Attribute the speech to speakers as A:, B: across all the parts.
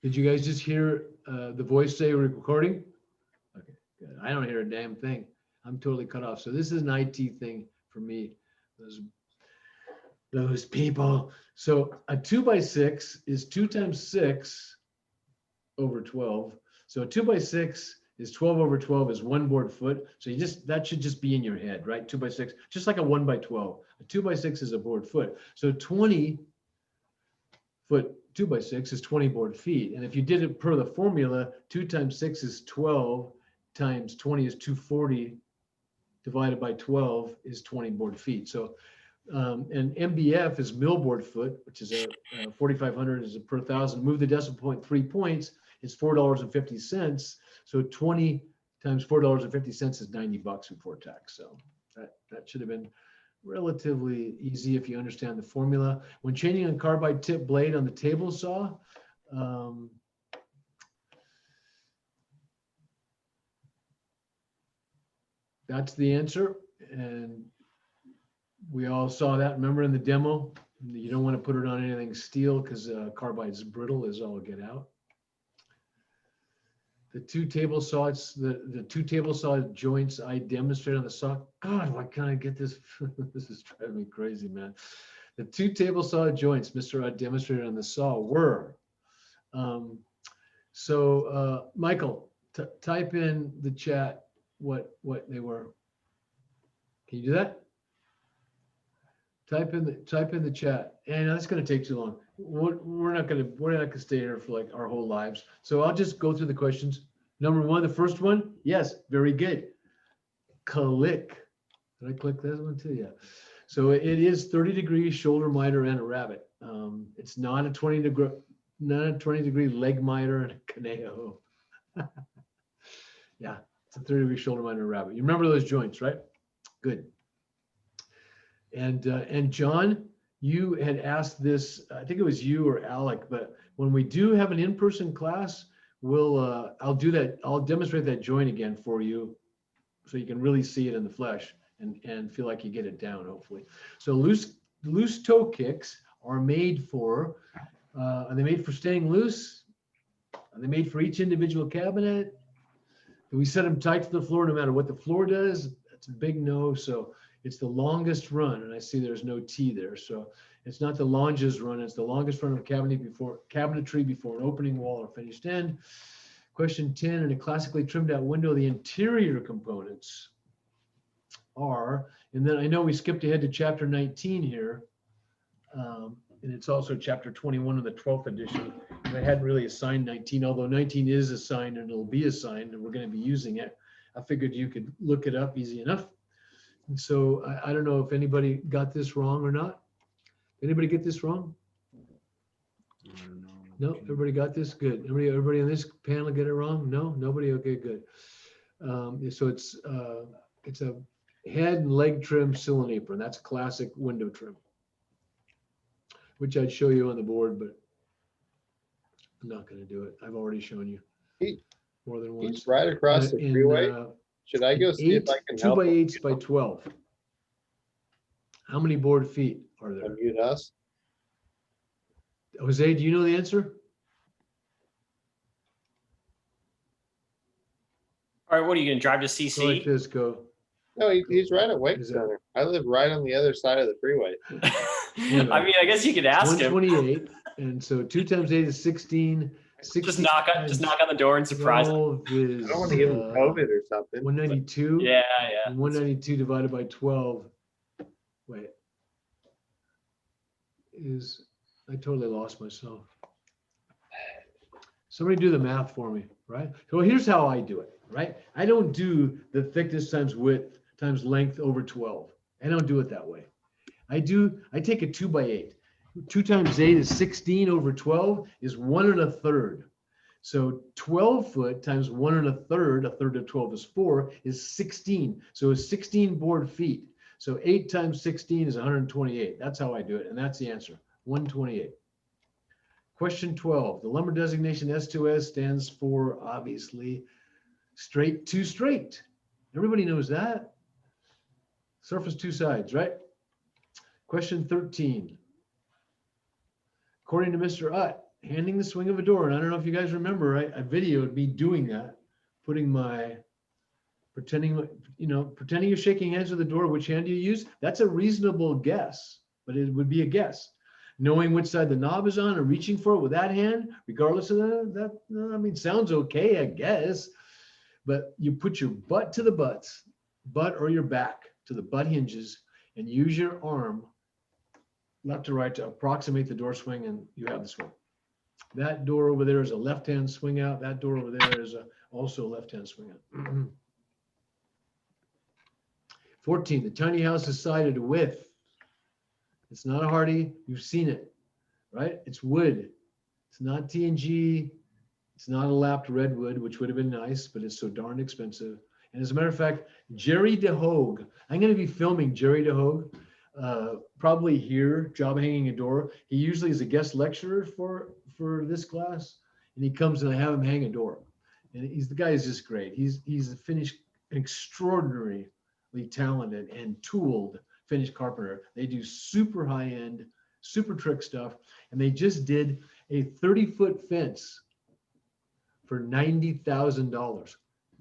A: Did you guys just hear the voice say recording? Okay, good. I don't hear a damn thing. I'm totally cut off. So this is an IT thing for me. Those people. So a 2x6 is 2 times 6 over 12. So a 2x6 is 12 over 12 is 1 board foot. So that should just be in your head, right? 2x6, just like a 1x12. A 2x6 is a board foot. So 20 foot 2x6 is 20 board feet. And if you did it per the formula, 2 times 6 is 12 times 20 is 240 divided by 12 is 20 board feet. So and MBF is millboard foot, which is a 4,500 is a per thousand. Move the decimal point 3 points, it's $4.50. So 20 times $4.50 is $90 before tax. So that should have been relatively easy if you understand the formula. When changing a carbide tip blade on the table saw, that's the answer. And we all saw that, remember in the demo? You don't want to put it on anything steel because carbide's brittle as all get out. The two table saws, the two table saw joints I demonstrated on the saw. God, why can't I get this? This is driving me crazy, man. The two table saw joints Mr. Rudd demonstrated on the saw were. Michael, type in the chat what they were. Can you do that? Type in the chat, and that's going to take too long. We're not going to stay here for like our whole lives. So I'll just go through the questions. Number one, the first one, yes, very good. Click. Did I click this one too? Yeah. So it is 30 degree shoulder miter and a rabbit. It's not a 20 degree leg miter and a Conejo. Yeah, it's a 30 degree shoulder miter and a rabbit. You remember those joints, right? Good. And John, you had asked this, I think it was you or Alec, but when we do have an in-person class, I'll do that. I'll demonstrate that joint again for you so you can really see it in the flesh and feel like you get it down, hopefully. So loose toe kicks are made for, are they made for staying loose? Are they made for each individual cabinet? Do we set them tight to the floor no matter what the floor does? That's a big no. So it's the longest run, and I see there's no T there. So it's not the longest run, it's the longest run of cabinetry before an opening wall or finished end. Question 10, in a classically trimmed out window, the interior components are, and then I know we skipped ahead to chapter 19 here, and it's also chapter 21 of the 12th edition. And I hadn't really assigned 19, although 19 is assigned and it'll be assigned and we're going to be using it. I figured you could look it up easy enough. And so I don't know if anybody got this wrong or not. Anybody get this wrong? No, everybody got this? Good. Everybody on this panel get it wrong? No, nobody? Okay, good. So it's a head and leg trim cylinder apron. That's classic window trim, which I'd show you on the board, but I'm not going to do it. I've already shown you more than once.
B: He's right across the freeway. Should I go see if I can help?
A: 2x8s by 12. How many board feet are there?
B: Unmute us.
A: Jose, do you know the answer?
C: All right, what are you going to drive to CC?
A: Go like this, go.
B: No, he's right at Wake Center. I live right on the other side of the freeway.
C: I mean, I guess you could ask him.
A: 128, and so 2 times 8 is 16.
C: Just knock on the door and surprise him.
B: I don't want to give him COVID or something.
A: 192.
C: Yeah.
A: And 192 divided by 12. Wait. I totally lost myself. Somebody do the math for me, right? So here's how I do it, right? I don't do the thickness times width times length over 12. I don't do it that way. I take a 2x8. 2 times 8 is 16 over 12 is 1 1/3. So 12 foot times 1 1/3, a third of 12 is 4, is 16. So it's 16 board feet. So 8 times 16 is 128. That's how I do it. And that's the answer, 128. Question 12, the lumber designation S2S stands for, obviously, straight to straight. Everybody knows that. Surface two sides, right? Question 13. According to Mr. Utt, handing the swing of a door. And I don't know if you guys remember, I videoed me doing that, pretending you're shaking hands with the door. Which hand do you use? That's a reasonable guess, but it would be a guess. Knowing which side the knob is on and reaching for it with that hand, regardless of that, sounds okay, I guess. But you put your butt to the butt or your back to the butt hinges and use your arm left to right to approximate the door swing, and you have the swing. That door over there is a left-hand swing out. That door over there is also a left-hand swing out. 14, the tiny house is sided with. It's not a hardy. You've seen it, right? It's wood. It's not TNG. It's not a lapped redwood, which would have been nice, but it's so darn expensive. And as a matter of fact, Jerry DeHogue, I'm going to be filming Jerry DeHogue, probably here, job hanging a door. He usually is a guest lecturer for this class, and he comes and I have him hang a door. And the guy is just great. He's a finished, extraordinarily talented and tooled finished carpenter. They do super high end, super trick stuff, and they just did a 30-foot fence for $90,000.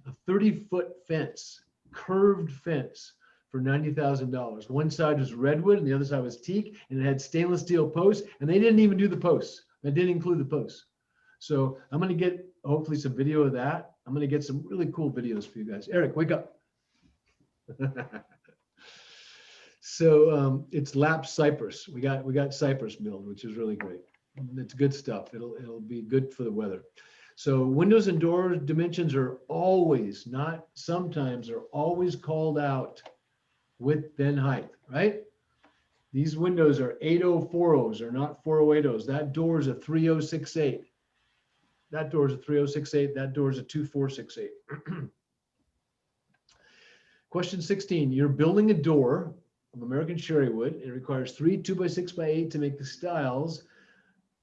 A: A 30-foot fence, curved fence for $90,000. One side was redwood and the other side was teak, and it had stainless steel posts, and they didn't even do the posts. They didn't include the posts. So I'm going to get hopefully some video of that. I'm going to get some really cool videos for you guys. Eric, wake up. So it's lap cypress. We got cypress milled, which is really great. It's good stuff. It'll be good for the weather. So windows and door dimensions are always, not sometimes, are always called out width and height, right? These windows are 8040s, are not 4080s. That door is a 3068. That door is a 3068. That door is a 2468. Question 16, you're building a door of American cherry wood. It requires 3 2x6x8 to make the stiles,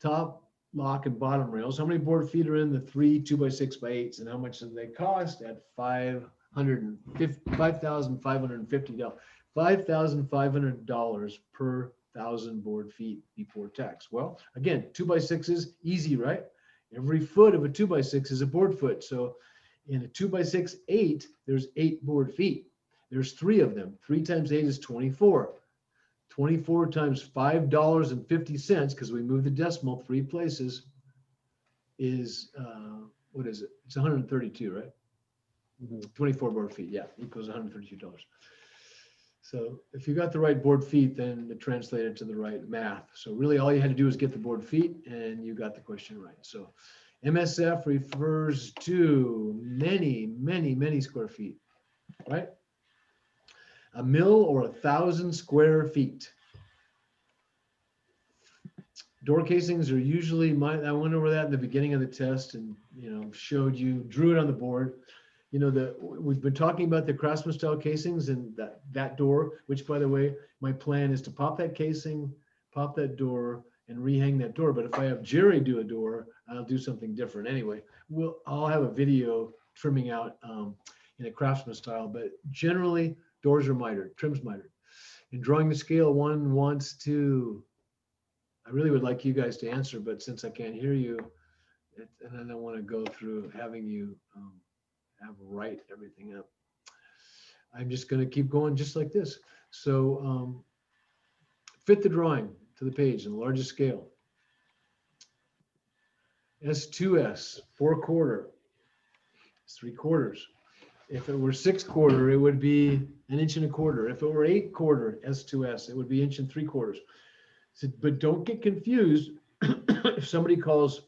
A: top, lock, and bottom rails. How many board feet are in the 3 2x6x8s, and how much do they cost? At $5,550. $5,500 per 1,000 board feet before tax. Well, again, 2x6s, easy, right? Every foot of a 2x6 is a board foot. So in a 2x6 8, there's 8 board feet. There's 3 of them. 3 times 8 is 24. 24 times $5.50, because we moved the decimal 3 places, is, what is it? It's 132, right? 24 board feet, yeah, equals $132. So if you got the right board feet, then it translated to the right math. So really all you had to do is get the board feet and you got the question right. So MSF refers to many, many, many square feet, right? A mill or 1,000 square feet. Door casings are usually I went over that in the beginning of the test and, drew it on the board. We've been talking about the Craftsman style casings and that door, which by the way, my plan is to pop that casing, pop that door, and rehang that door. But if I have Jerry do a door, I'll do something different. Anyway, I'll have a video trimming out in a Craftsman style, but generally doors are mitered, trims mitered. In drawing the scale, one wants to, I really would like you guys to answer, but since I can't hear you, and I don't want to go through having you write everything up, I'm just going to keep going just like this. So fit the drawing to the page in the largest scale. S2S, 4/4, it's 3/4. If it were 6/4, it would be 1 1/4 inches. If it were 8/4 S2S, it would be 1 3/4 inches. So, but don't get confused. If somebody calls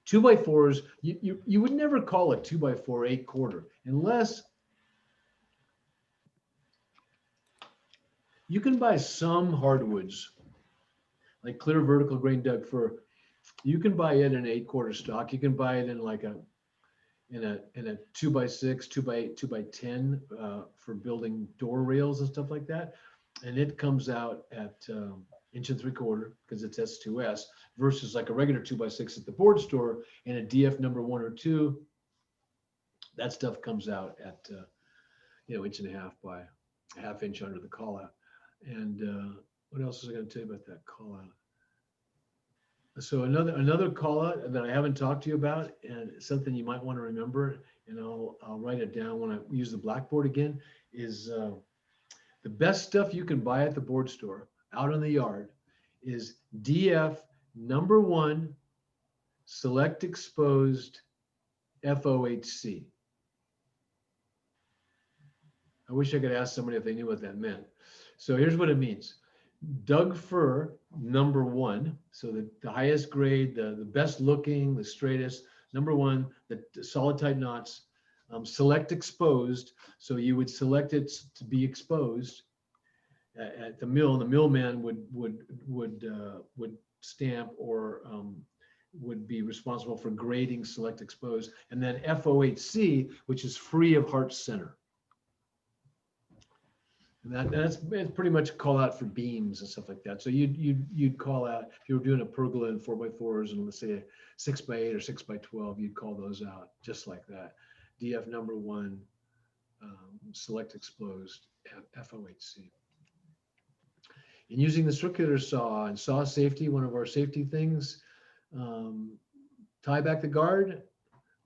A: 2x4s, you would never call a 2x4 8/4 unless you can buy some hardwoods like clear vertical grain Doug fir. You can buy it in 8/4 stock. You can buy it in like a 2x6, 2x8, 2x10 for building door rails and stuff like that, and it comes out at 1 3/4 because it's S2S versus like a regular 2x6 at the board store and a DF number 1 or 2. That stuff comes out at 1.5 by 1/2 inch under the call out. And what else was I going to tell you about that call out? So another call out that I haven't talked to you about, and something you might want to remember, and I'll write it down when I use the blackboard again, is the best stuff you can buy at the board store out in the yard is DF #1 select exposed FOHC. I wish I could ask somebody if they knew what that meant. So here's what it means. Doug fir #1, so the highest grade, the best looking, the straightest, #1, the solid type knots, select exposed. So you would select it to be exposed at the mill. The millman would stamp or would be responsible for grading select exposed, and then FOHC, which is free of heart center. And that's pretty much a call out for beams and stuff like that. So you'd call out if you were doing a pergola in 4x4s and let's say a 6x8 or 6x12, you'd call those out just like that. DF #1 select exposed FOHC. And using the circular saw and saw safety, one of our safety things, tie back the guard,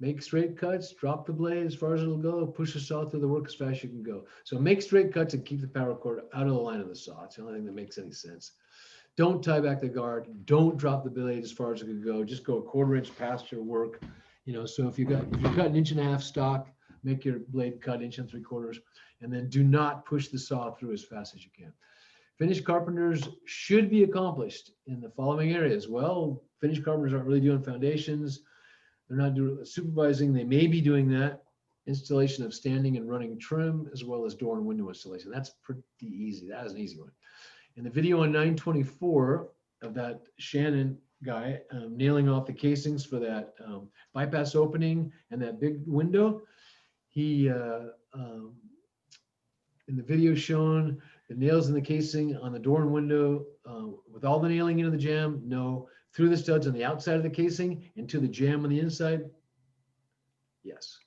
A: make straight cuts, drop the blade as far as it'll go, push the saw through the work as fast as you can go. So make straight cuts and keep the power cord out of the line of the saw. It's the only thing that makes any sense. Don't tie back the guard. Don't drop the blade as far as it can go. Just go a 1/4 inch past your work. So if you've got 1.5 inch stock, make your blade cut 1 3/4, and then do not push the saw through as fast as you can. Finished carpenters should be accomplished in the following areas. Well, finished carpenters aren't really doing foundations. They're not doing supervising. They may be doing that. Installation of standing and running trim, as well as door and window installation. That's pretty easy. That is an easy one. In the video on 924 of that Shannon guy nailing off the casings for that bypass opening and that big window, he, in the video shown, the nails in the casing on the door and window with all the nailing into the jamb, no. Through the studs on the outside of the casing into the jamb on the inside, yes.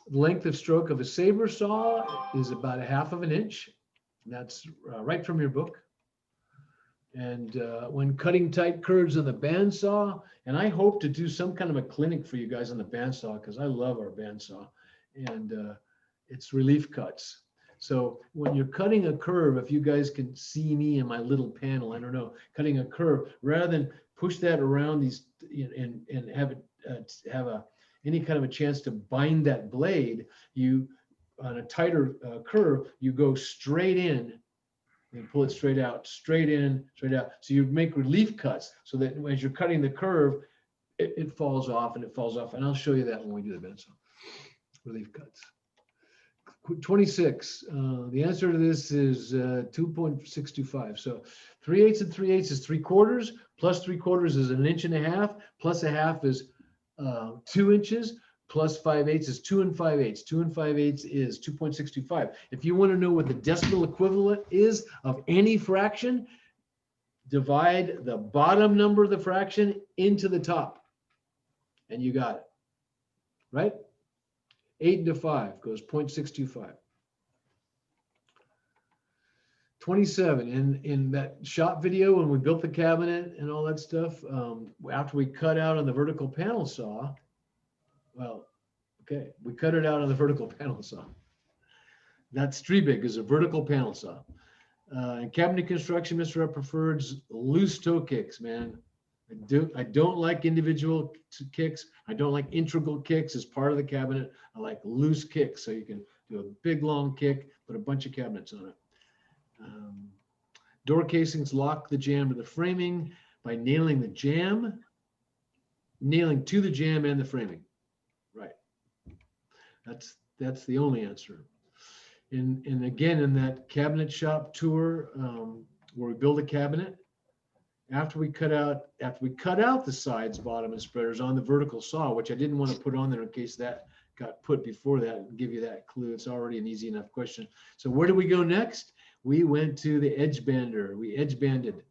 A: The length of stroke of a saber saw is about 1/2 inch. That's right from your book. And when cutting tight curves on the bandsaw, and I hope to do some kind of a clinic for you guys on the bandsaw because I love our bandsaw, and it's relief cuts. So when you're cutting a curve, if you guys can see me in my little panel, I don't know, cutting a curve, rather than push that around these and have it have any kind of a chance to bind that blade, you on a tighter curve, you go straight in and pull it straight out, straight in, straight out. So you make relief cuts so that as you're cutting the curve, it falls off and it falls off. And I'll show you that when we do the bandsaw. Relief cuts. 26, the answer to this is 2.625. So 3/8 and 3/8 is 3/4, plus 3/4 is 1.5 inches, plus 1/2 is 2 inches, plus 5/8 is 2 5/8. 2 5/8 is 2.625. If you want to know what the decimal equivalent is of any fraction, divide the bottom number of the fraction into the top, and you got it, right? 8 into 5 goes 0.625. 27, in that shop video when we built the cabinet and all that stuff, after we cut out on the vertical panel saw, well, okay, we cut it out on the vertical panel saw. That Strebig is a vertical panel saw. In cabinet construction, Mr. Rep prefers loose toe kicks, man. I don't like individual kicks. I don't like integral kicks as part of the cabinet. I like loose kicks, so you can do a big long kick, put a bunch of cabinets on it. Door casings lock the jamb to the framing by nailing the jamb, nailing to the jamb and the framing. Right. That's the only answer. And again, in that cabinet shop tour where we build a cabinet, after we cut out the sides, bottom, and spreaders on the vertical saw, which I didn't want to put on there in case that got put before that and give you that clue. It's already an easy enough question. So where did we go next? We went to the edge bander. We edge banded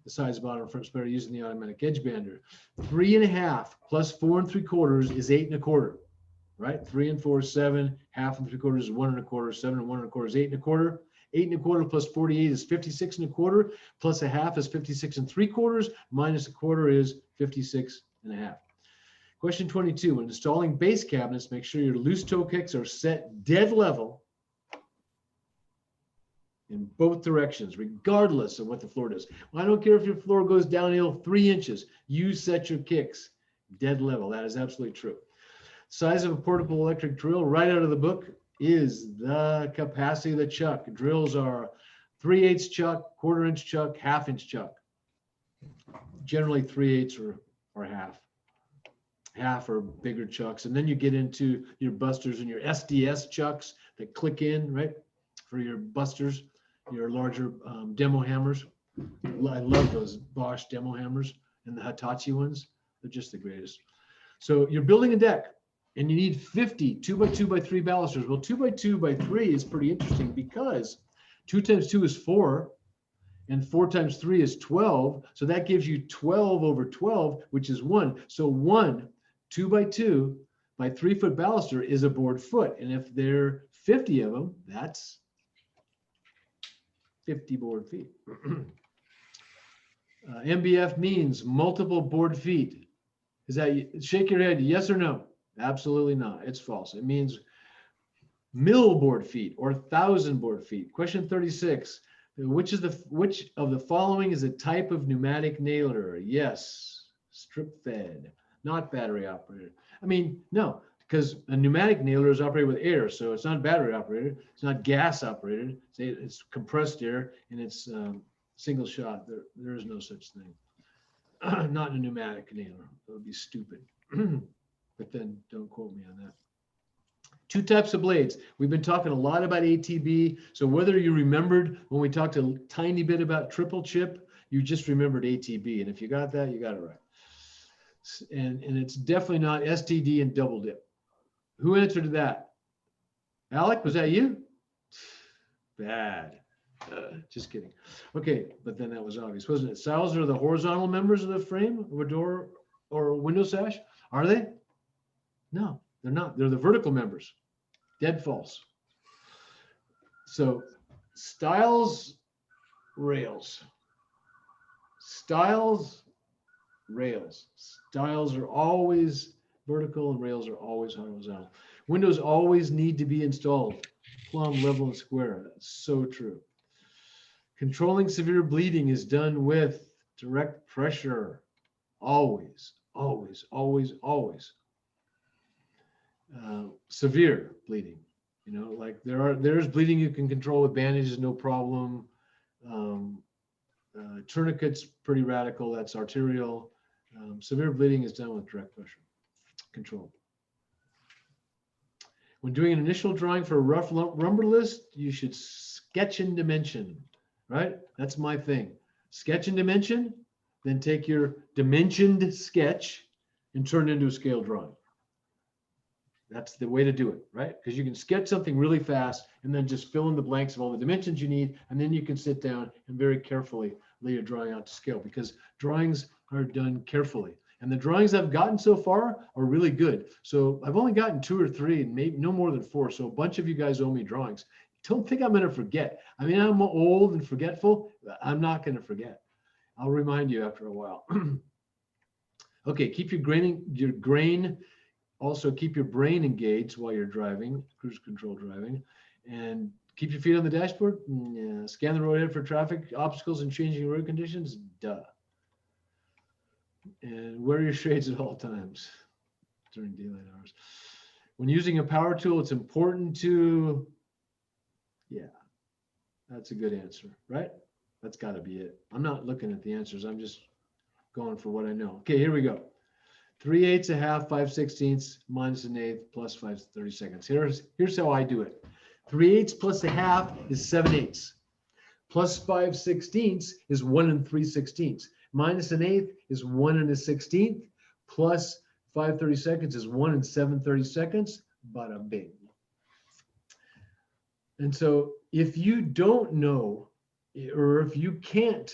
A: the sides, bottom, and front spreader using the automatic edge bander. 3.5 plus 4 3/4 is 8 1/4, right? 3 and 4 is 7. 1/2 and 3/4 is 1 1/4. 7 and 1 1/4 is 8 1/4. 8 1/4 plus 48 is 56 1/4, plus a half is 56 3/4, minus a quarter is 56 1/2. Question 22, when installing base cabinets, make sure your loose toe kicks are set dead level in both directions, regardless of what the floor does. Well, I don't care if your floor goes downhill 3 inches, you set your kicks dead level. That is absolutely true. Size of a portable electric drill, right out of the book, is the capacity of the chuck. Drills are 3/8 chuck, 1/4 inch chuck, 1/2 inch chuck. Generally 3/8 or half. Half or bigger chucks. And then you get into your busters and your SDS chucks that click in, right? For your busters, your larger demo hammers. I love those Bosch demo hammers and the Hitachi ones. They're just the greatest. So you're building a deck and you need 50 2x2x3 balusters. Well, 2x2x3 is pretty interesting because 2 times 2 is 4 and 4 times 3 is 12. So that gives you 12 over 12, which is 1. So 1 2x2 by 3 foot baluster is a board foot. And if there are 50 of them, that's 50 board feet. MBF means multiple board feet. Is that, shake your head, yes or no? Absolutely not. It's false. It means mill board feet or 1,000 board feet. Question 36. Which of the following is a type of pneumatic nailer? Yes, strip fed, not battery operated. I mean, no, because a pneumatic nailer is operated with air, so it's not battery operated. It's not gas operated. It's compressed air and it's single shot. There is no such thing. Not a pneumatic nailer. That would be stupid. But then don't quote me on that. 2 types of blades. We've been talking a lot about ATB. So whether you remembered when we talked a tiny bit about triple chip, you just remembered ATB. And if you got that, you got it right. And it's definitely not STD and double dip. Who answered to that? Alec, was that you? Bad. Just kidding. Okay, but then that was obvious, wasn't it? Stiles are the horizontal members of the frame of a door or a window sash. Are they? No, they're not. They're the vertical members. Dead false. So stiles, rails. Stiles, rails. Stiles are always vertical and rails are always horizontal. Windows always need to be installed plumb, level, and square. That's so true. Controlling severe bleeding is done with direct pressure. Always, always, always, always. Severe bleeding, you know, like there's bleeding you can control with bandages, no problem. Tourniquets, pretty radical. That's arterial. Severe bleeding is done with direct pressure control. When doing an initial drawing for a rough lumber list, you should sketch and dimension, right? That's my thing. Sketch and dimension, then take your dimensioned sketch and turn it into a scale drawing. That's the way to do it, right? Because you can sketch something really fast and then just fill in the blanks of all the dimensions you need. And then you can sit down and very carefully lay your drawing out to scale because drawings are done carefully. And the drawings I've gotten so far are really good. So I've only gotten 2 or 3 and maybe no more than 4. So a bunch of you guys owe me drawings. Don't think I'm going to forget. I mean, I'm old and forgetful. I'm not going to forget. I'll remind you after a while. Okay, keep your grain. Also, keep your brain engaged while you're driving, cruise control driving, and keep your feet on the dashboard. Yeah. Scan the road ahead for traffic, obstacles, and changing road conditions. Duh. And wear your shades at all times during daylight hours. When using a power tool, it's important to, yeah, that's a good answer, right? That's got to be it. I'm not looking at the answers. I'm just going for what I know. Okay, here we go. 3/8, a half, 5/16 minus an eighth plus 5/32. Here's how I do it. 3/8 plus a half is 7/8. Plus 5/16 is 1 3/16. Minus an eighth is 1 1/16. Plus 5/32 is 1 7/32. Bada bing. And so if you don't know, or if you can't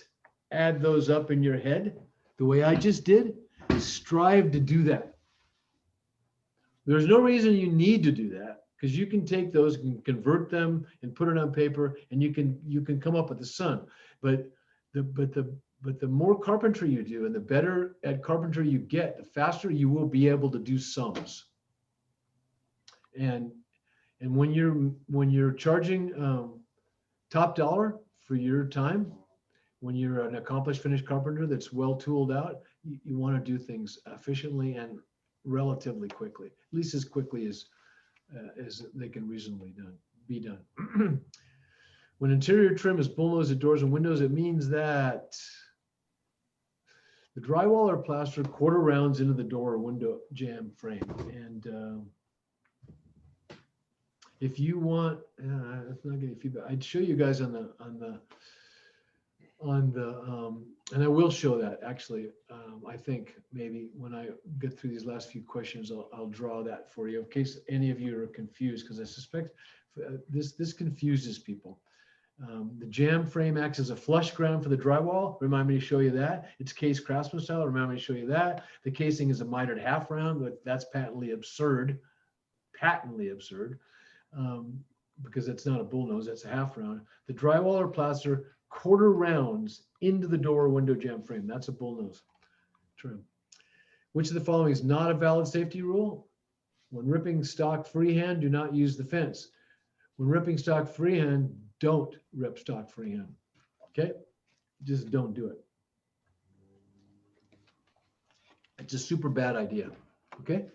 A: add those up in your head, the way I just did, strive to do that. There's no reason you need to do that. because you can take those and convert them and put it on paper, and you can come up with the sum. But the more carpentry you do and the better at carpentry you get, the faster you will be able to do sums. And when you're charging top dollar for your time, when you're an accomplished finished carpenter that's well tooled out, you want to do things efficiently and relatively quickly, at least as quickly as they can reasonably be done. When interior trim is bullnose at doors and windows, it means that the drywall or plaster quarter rounds into the door or window jamb frame. And if you want, that's not getting feedback. I'd show you guys on the and I will show that actually. I think maybe when I get through these last few questions, I'll draw that for you in case any of you are confused, because I suspect this confuses people. The jamb frame acts as a flush ground for the drywall. Remind me to show you that. It's case craftsman style. Remind me to show you that. The casing is a mitered half round, but that's patently absurd. Patently absurd. Because it's not a bullnose, that's a half round. The drywall or plaster quarter rounds into the door or window jamb frame. That's a bullnose trim. Which of the following is not a valid safety rule? When ripping stock freehand, do not use the fence. When ripping stock freehand, don't rip stock freehand. Okay? Just don't do it. It's a super bad idea. Okay?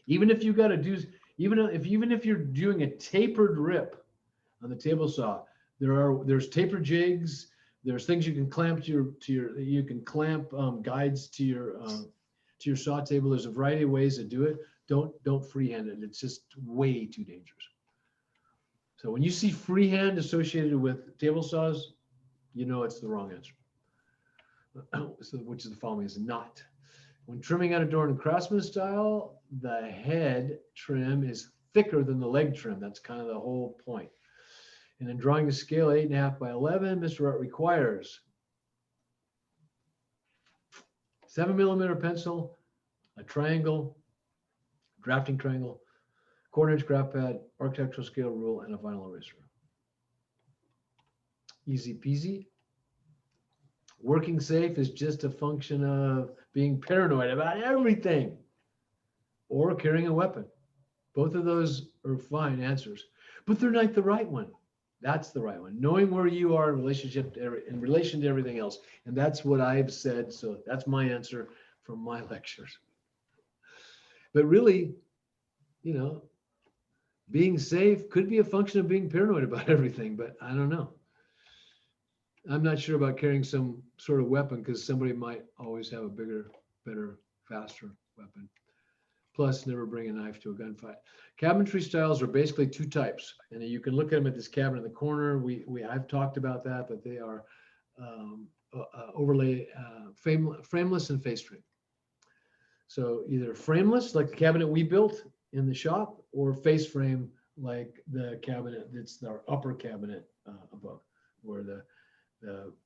A: Even if you got to do, even if you're doing a tapered rip on the table saw, there's taper jigs, there's things you can clamp you can clamp guides to your saw table. There's a variety of ways to do it. Don't freehand it. It's just way too dangerous. So when you see freehand associated with table saws, you know it's the wrong answer. So which of the following is not? When trimming out a door in craftsman style, the head trim is thicker than the leg trim. That's kind of the whole point. And in drawing a scale 8.5 by 11, Mr. Art requires 7mm pencil, a triangle, drafting triangle, 1/4-inch graph pad, architectural scale rule, and a vinyl eraser. Easy peasy. Working safe is just a function of being paranoid about everything or carrying a weapon. Both of those are fine answers, but they're not the right one. That's the right one. Knowing where you are in relation to everything else. And that's what I've said. So that's my answer from my lectures. But really, you know, being safe could be a function of being paranoid about everything, but I don't know. I'm not sure about carrying some sort of weapon because somebody might always have a bigger, better, faster weapon. Plus, never bring a knife to a gunfight. Cabinetry styles are basically two types, and you can look at them at this cabinet in the corner. I've talked about that, but they are overlay frameless and face frame. So either frameless, like the cabinet we built in the shop, or face frame, like the cabinet that's our upper cabinet above, where the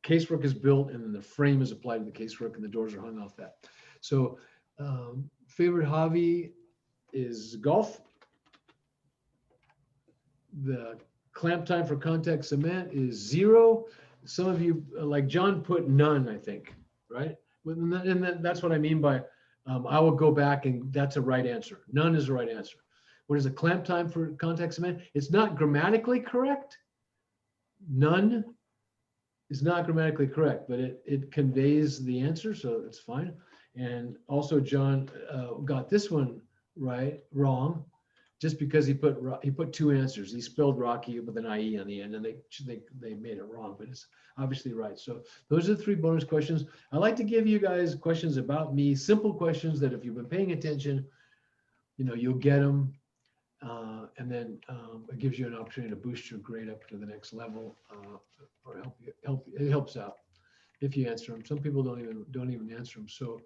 A: casework is built and then the frame is applied to the casework and the doors are hung off that. So favorite hobby is golf. The clamp time for contact cement is 0. Some of you, like John, put none, I think, right? And that's what I mean by I will go back and that's a right answer. None is the right answer. What is the clamp time for contact cement? It's not grammatically correct. None is not grammatically correct, but it conveys the answer, so it's fine. And also John got this one wrong, just because he put two answers. He spelled Rocky with an IE on the end, and they made it wrong, but it's obviously right. So those are the 3 bonus questions. I like to give you guys questions about me, simple questions that if you've been paying attention, you know, you'll get them. And then it gives you an opportunity to boost your grade up to the next level, or it helps out if you answer them. Some people don't even answer them. So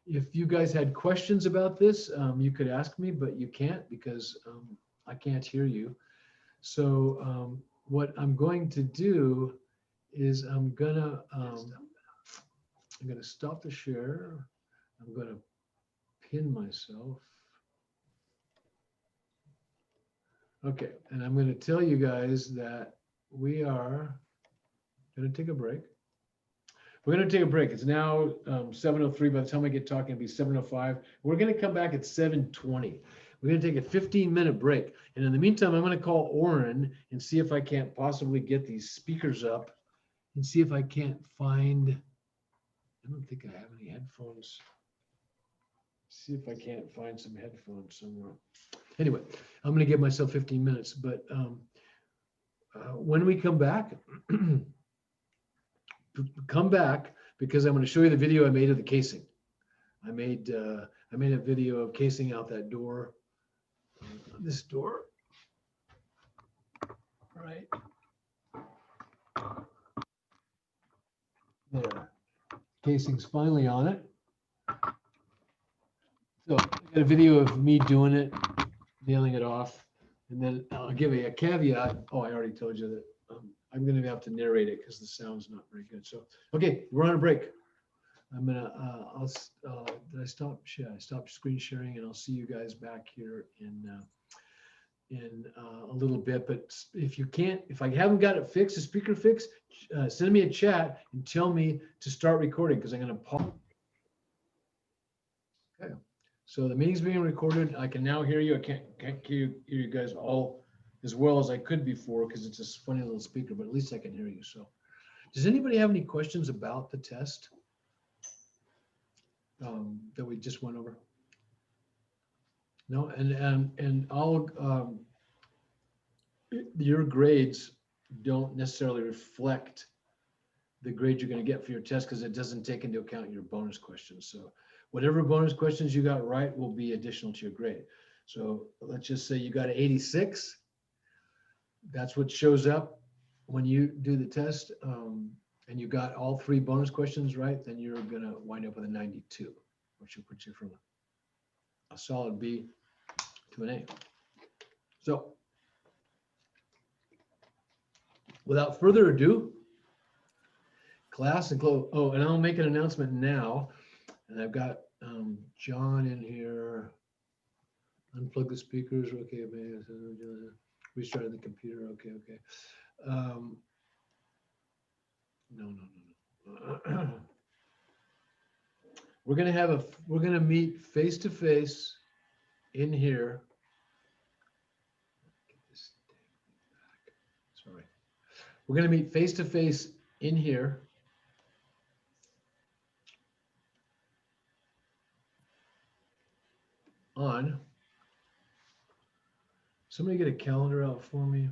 A: if you guys had questions about this, you could ask me, but you can't because I can't hear you. So what I'm going to do is I'm gonna stop the share. I'm gonna pin myself. Okay, and I'm going to tell you guys that we are going to take a break. We're going to take a break. It's now 7:03. By the time I get talking, it'll be 7:05. We're going to come back at 7:20. We're going to take a 15-minute break. And in the meantime, I'm going to call Oren and see if I can't possibly get these speakers up and see if I can't find, I don't think I have any headphones. See if I can't find some headphones somewhere. Anyway, I'm going to give myself 15 minutes, but when we come back, come back because I'm going to show you the video I made of the casing. I made a video of casing out that door, this door, right there. Casing's finally on it. So I got a video of me doing it, nailing it off, and then I'll give you a caveat. Oh, I already told you that I'm going to have to narrate it because the sound's not very good. So, okay, we're on a break. I'm gonna, did I stop? Yeah, I stopped screen sharing, and I'll see you guys back here in a little bit. But if you can't, if I haven't got it fixed, the speaker fixed, send me a chat and tell me to start recording because I'm gonna pause. Okay. So the meeting's being recorded. I can now hear you. I can't hear you guys all as well as I could before because it's a funny little speaker, but at least I can hear you. So does anybody have any questions about the test that we just went over? No, and all your grades don't necessarily reflect the grade you're going to get for your test because it doesn't take into account your bonus questions. So whatever bonus questions you got right will be additional to your grade. So let's just say you got an 86. That's what shows up when you do the test, and you got all 3 bonus questions right, then you're going to wind up with a 92, which will put you from a solid B to an A. So without further ado, class and close. Oh, and I'll make an announcement now. And I've got John in here. Unplug the speakers. Okay, restarted the computer. Okay. No. We're gonna meet face to face in here. Get this back. Sorry. We're gonna meet face to face in here. On. Somebody get a calendar out for me.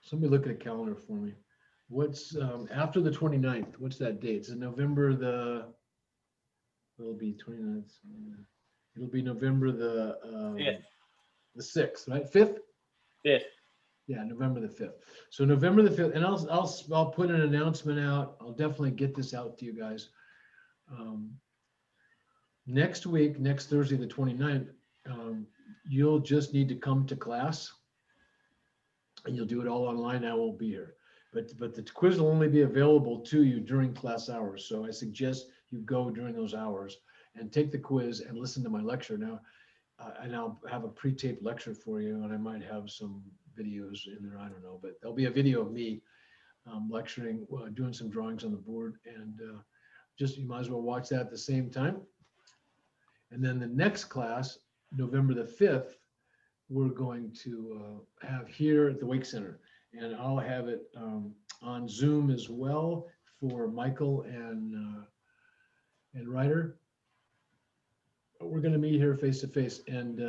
A: Somebody look at a calendar for me. What's after the 29th? What's that date? Is it November it'll be 29th. It'll be November the 6th, right? 5th?
C: 5th.
A: Yeah, November the 5th. So November the 5th, and I'll put an announcement out. I'll definitely get this out to you guys. Next week, next Thursday, the 29th, you'll just need to come to class and you'll do it all online. I won't be here, but the quiz will only be available to you during class hours. So I suggest you go during those hours and take the quiz and listen to my lecture now. And I'll have a pre-taped lecture for you, and I might have some videos in there. I don't know, but there'll be a video of me lecturing, doing some drawings on the board, and just you might as well watch that at the same time. And then the next class, November the 5th, we're going to have here at the Wake Center. And I'll have it on Zoom as well for Michael and Ryder. We're going to meet here face to face. And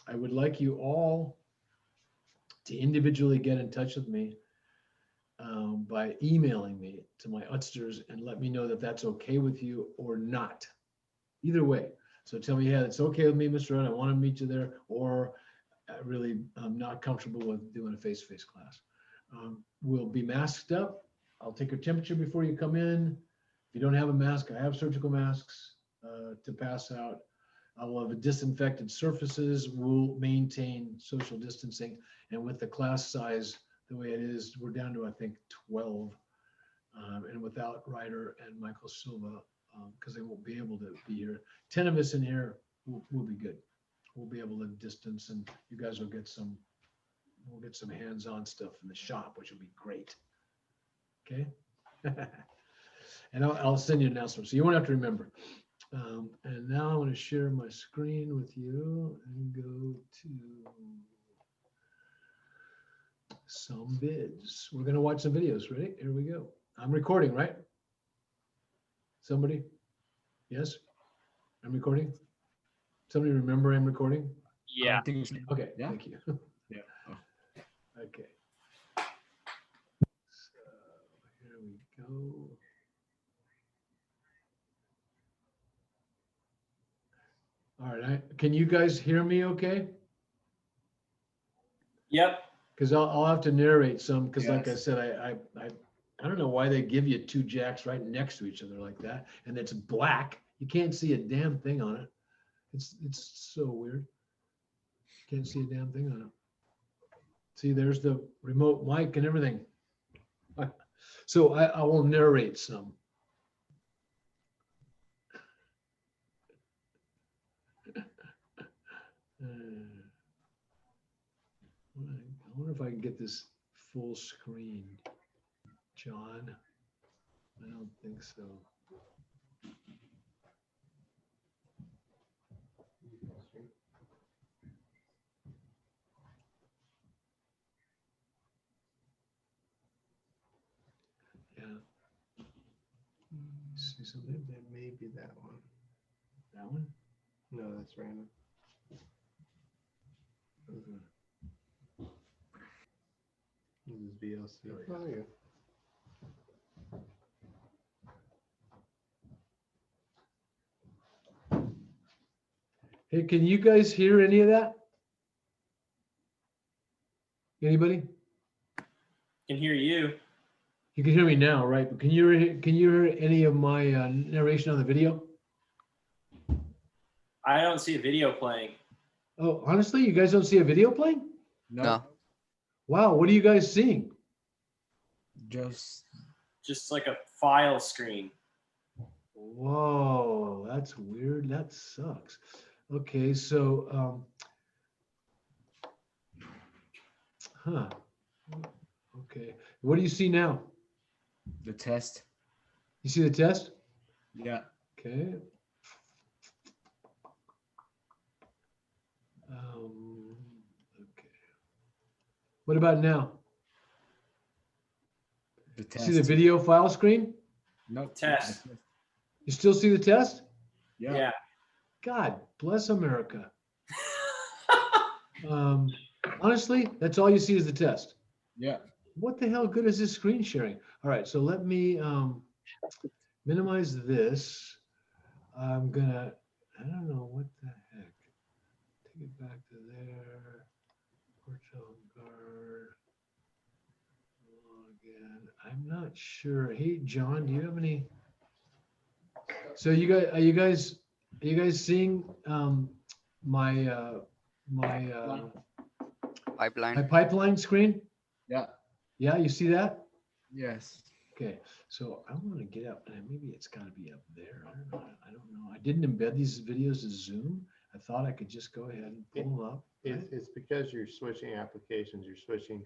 A: I would like you all to individually get in touch with me by emailing me to my Utsters and let me know that that's okay with you or not. Either way. So tell me, yeah, it's okay with me, Mr. Ed, I want to meet you there, or really I'm not comfortable with doing a face-to-face class. We'll be masked up. I'll take your temperature before you come in. If you don't have a mask, I have surgical masks to pass out. I will have disinfected surfaces. We'll maintain social distancing. And with the class size the way it is, we're down to, I think, 12. And without Ryder and Michael Silva, because they won't be able to be here. 10 of us in here will be good. We'll be able to distance, and you guys will get some We'll get some hands-on stuff in the shop, which will be great. Okay. And I'll send you an announcement, so you won't have to remember. And now I want to share my screen with you and go to some vids. We're going to watch some videos, right? Here we go. I'm recording, right? Somebody? Yes? I'm recording? Somebody remember I'm recording?
C: Yeah.
D: I think so.
A: Okay,
D: Yeah.
A: thank you.
D: Yeah. Oh.
A: Okay. So here we go. All right, can you guys hear me okay?
C: Yep.
A: Because I'll have to narrate some, because like I
D: Yes.
A: said, I don't know why they give you two jacks right next to each other like that, and it's black. You can't see a damn thing on it. It's so weird. Can't see a damn thing on it. See, there's the remote mic and everything. So I will narrate some. I wonder if I can get this full screen, John. I don't think so. Yeah. See something?
B: It may be that one.
A: That one?
B: No, that's random.
A: Okay.
B: This is VLC.
A: Oh, yeah.
B: Oh, yeah.
A: Hey, can you guys hear any of that? Anybody?
C: Can hear you.
A: You can hear me now, right? But can you hear any of my narration on the video?
C: I don't see a video playing.
A: Oh, honestly, you guys don't see a video playing?
D: No,
A: Wow, what are you guys seeing?
D: just
C: Just like a file screen.
A: Whoa, that's weird. That sucks. Okay, so huh. Okay. What do you see now?
D: the test.
A: You see the test?
D: Yeah.
A: Okay. Okay. What about now?
D: The test.
A: See the video file screen?
D: No.
C: Test.
A: You still see the test?
D: Yeah.
C: Yeah.
A: God bless America. Honestly, that's all you see is the test.
D: Yeah.
A: What the hell good is this screen sharing? All right, so let me minimize this. I'm gonna, I don't know what the heck. Take it back to there. Portal guard. Login. I'm not sure. Hey, John, do you have any? So you guys, are you guys seeing my
E: Pipeline.
A: pipeline screen?
D: Yeah.
A: Yeah, you see that?
D: Yes.
A: Okay, so I want to get up, and maybe it's got to be up there. I don't know. I didn't embed these videos to Zoom. I thought I could just go ahead and pull them up. Right?
B: It's because you're switching applications. You're switching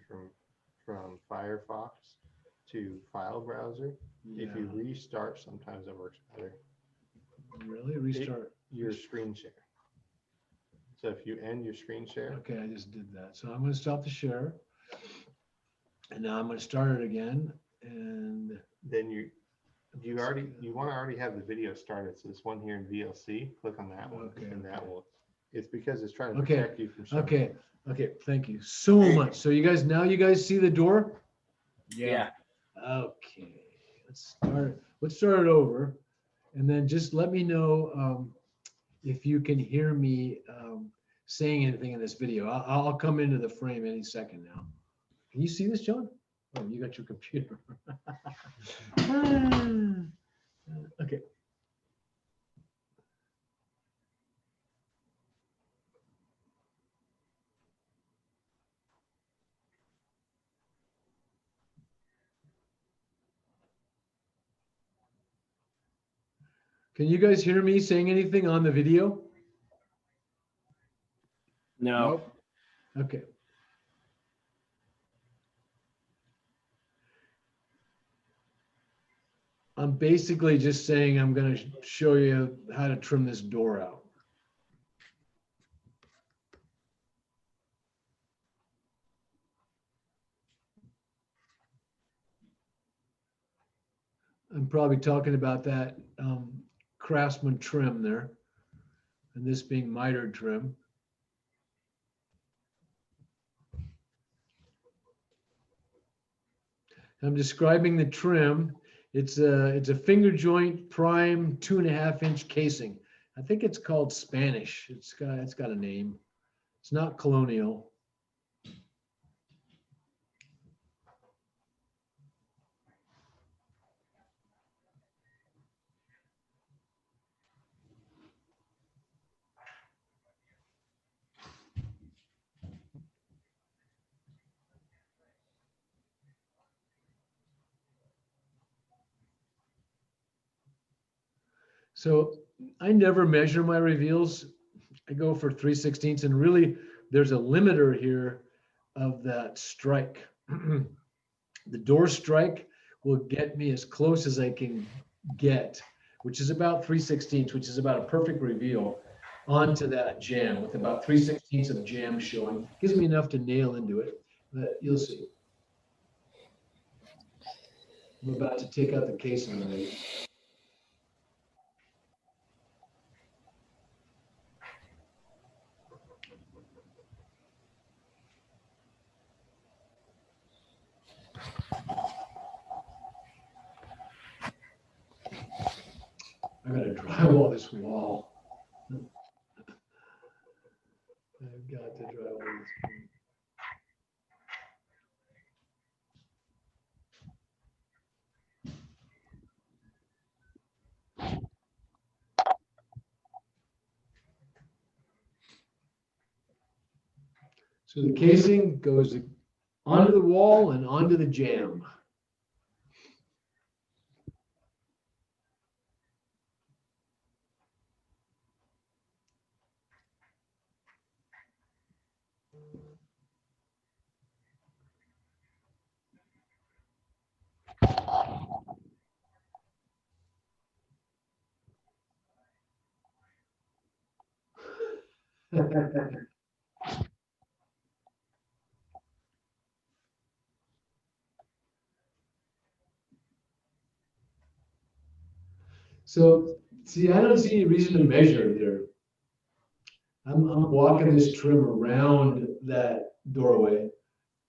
B: from Firefox to file browser. If you
A: Yeah.
B: restart, sometimes it works better.
A: Really restart.
B: Your screen share. So if you end your screen share,
A: Okay, I just did that. So I'm going to stop the share, and now I'm going to start it again. And
B: then you want to already have the video started. So this one here in VLC, click on that one,
A: Okay,
B: and that
A: okay.
B: will. It's because it's trying to
A: Okay,
B: protect you from showing.
A: okay. Thank you so much. So you guys see the door?
D: Yeah.
A: Okay, let's start it over, and then just let me know if you can hear me saying anything in this video. I'll come into the frame any second now. Can you see this, John? Oh, you got your computer. Okay. Can you guys hear me saying anything on the video?
C: No.
D: Nope.
A: Okay. I'm basically just saying I'm going to show you how to trim this door out. I'm probably talking about that Craftsman trim there, and this being mitered trim. I'm describing the trim. It's a finger joint prime 2.5-inch casing. I think it's called Spanish. It's got a name. It's not colonial. So I never measure my reveals. I go for 3/16, and really there's a limiter here of that strike. The door strike will get me as close as I can get, which is about 3/16, which is about a perfect reveal onto that jamb with about 3/16 of jamb showing. Gives me enough to nail into it, but you'll see. I'm about to take out the casing already. I gotta drywall this wall. I've got to drywall this. So the casing goes onto the wall and onto the jamb. So, see, I don't see any reason to measure here. I'm walking this trim around that doorway,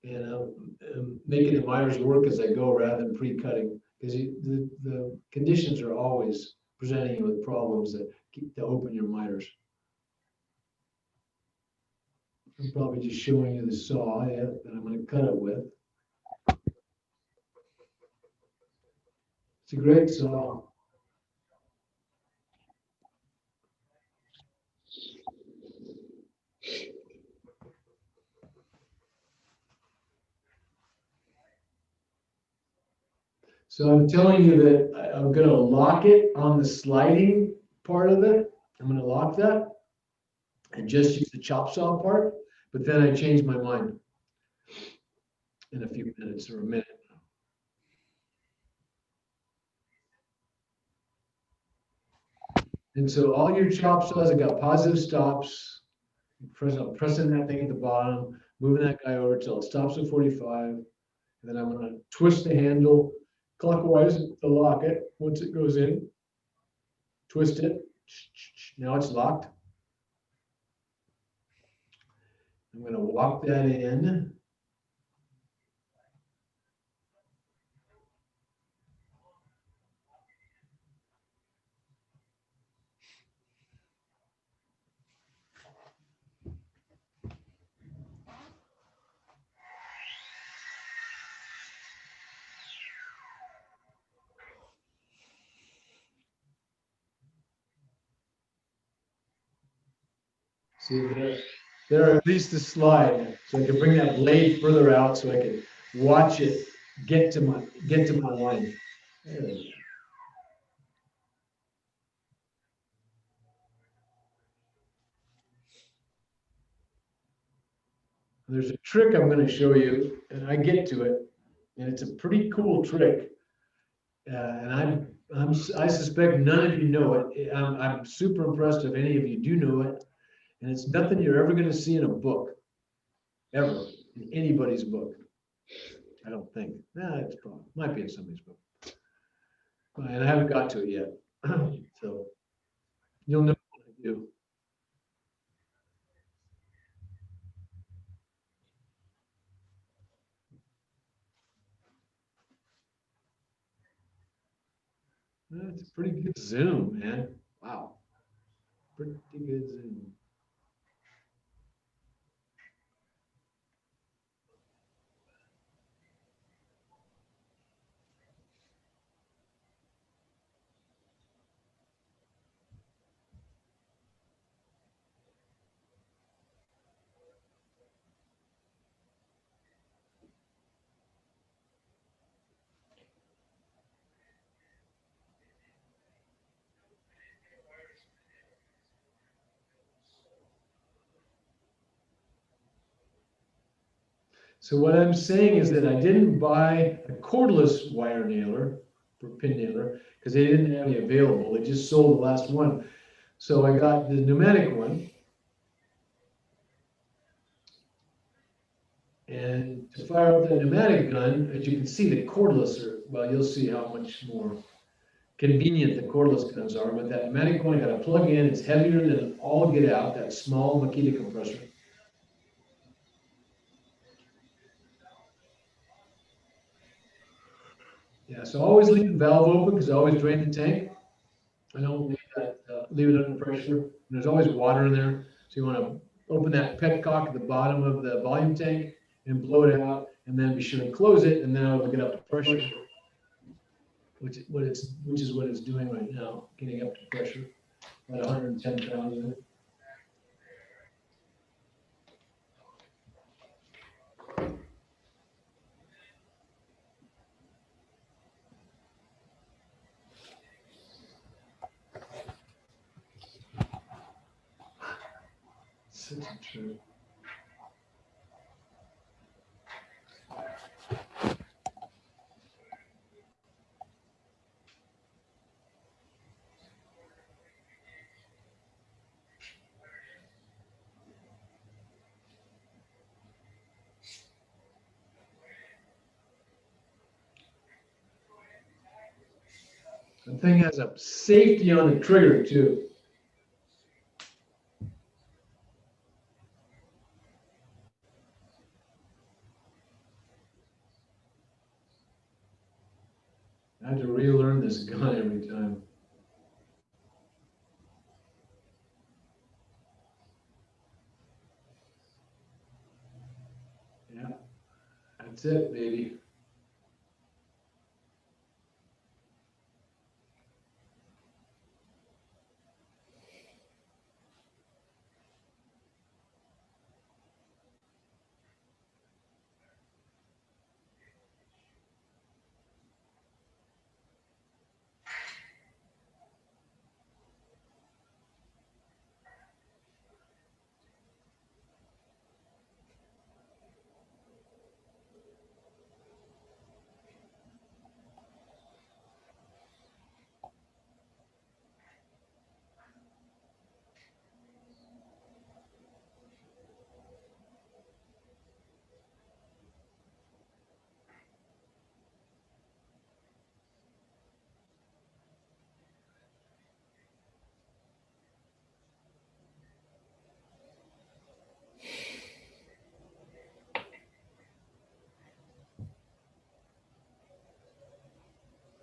A: and I'm making the miters work as I go rather than pre-cutting, because the conditions are always presenting you with problems that keep to open your miters. I'm probably just showing you the saw that I'm going to cut it with. It's a great saw. So I'm telling you that I'm going to lock it on the sliding part of it. I'm going to lock that and just use the chop saw part. But then I changed my mind in a few minutes or a minute. And so all your chop saws have got positive stops. I'm pressing that thing at the bottom, moving that guy over till it stops at 45. And then I'm going to twist the handle clockwise to lock it once it goes in. Twist it. Now it's locked. I'm going to walk that in. See there at least the slide, so I can bring that blade further out so I can watch it get to my line. There it is. There's a trick I'm going to show you, and I get to it, and it's a pretty cool trick. And I suspect none of you know it. I'm super impressed if any of you do know it. And it's nothing you're ever gonna see in a book, ever, in anybody's book. I don't think. Nah, it's probably, might be in somebody's book. And I haven't got to it yet. So you'll know what I do. That's a pretty good zoom, man. Wow. Pretty good zoom. So what I'm saying is that I didn't buy a cordless wire nailer for pin nailer because they didn't have any available. They just sold the last one. So I got the pneumatic one. And to fire up the pneumatic gun, as you can see, the cordless are, well, you'll see how much more convenient the cordless guns are. But that pneumatic one, I got to plug in. It's heavier than all get out, that small Makita compressor. Yeah, so always leave the valve open because I always drain the tank. I don't leave that, leave it under pressure. And there's always water in there. So you want to open that petcock at the bottom of the volume tank and blow it out, and then be sure to close it, and then it'll get up to pressure, which is what it's doing right now, getting up to pressure at 110,000. Such a trip. The thing has a safety on the trigger too. I have to relearn this gun every time. Yeah, that's it, baby.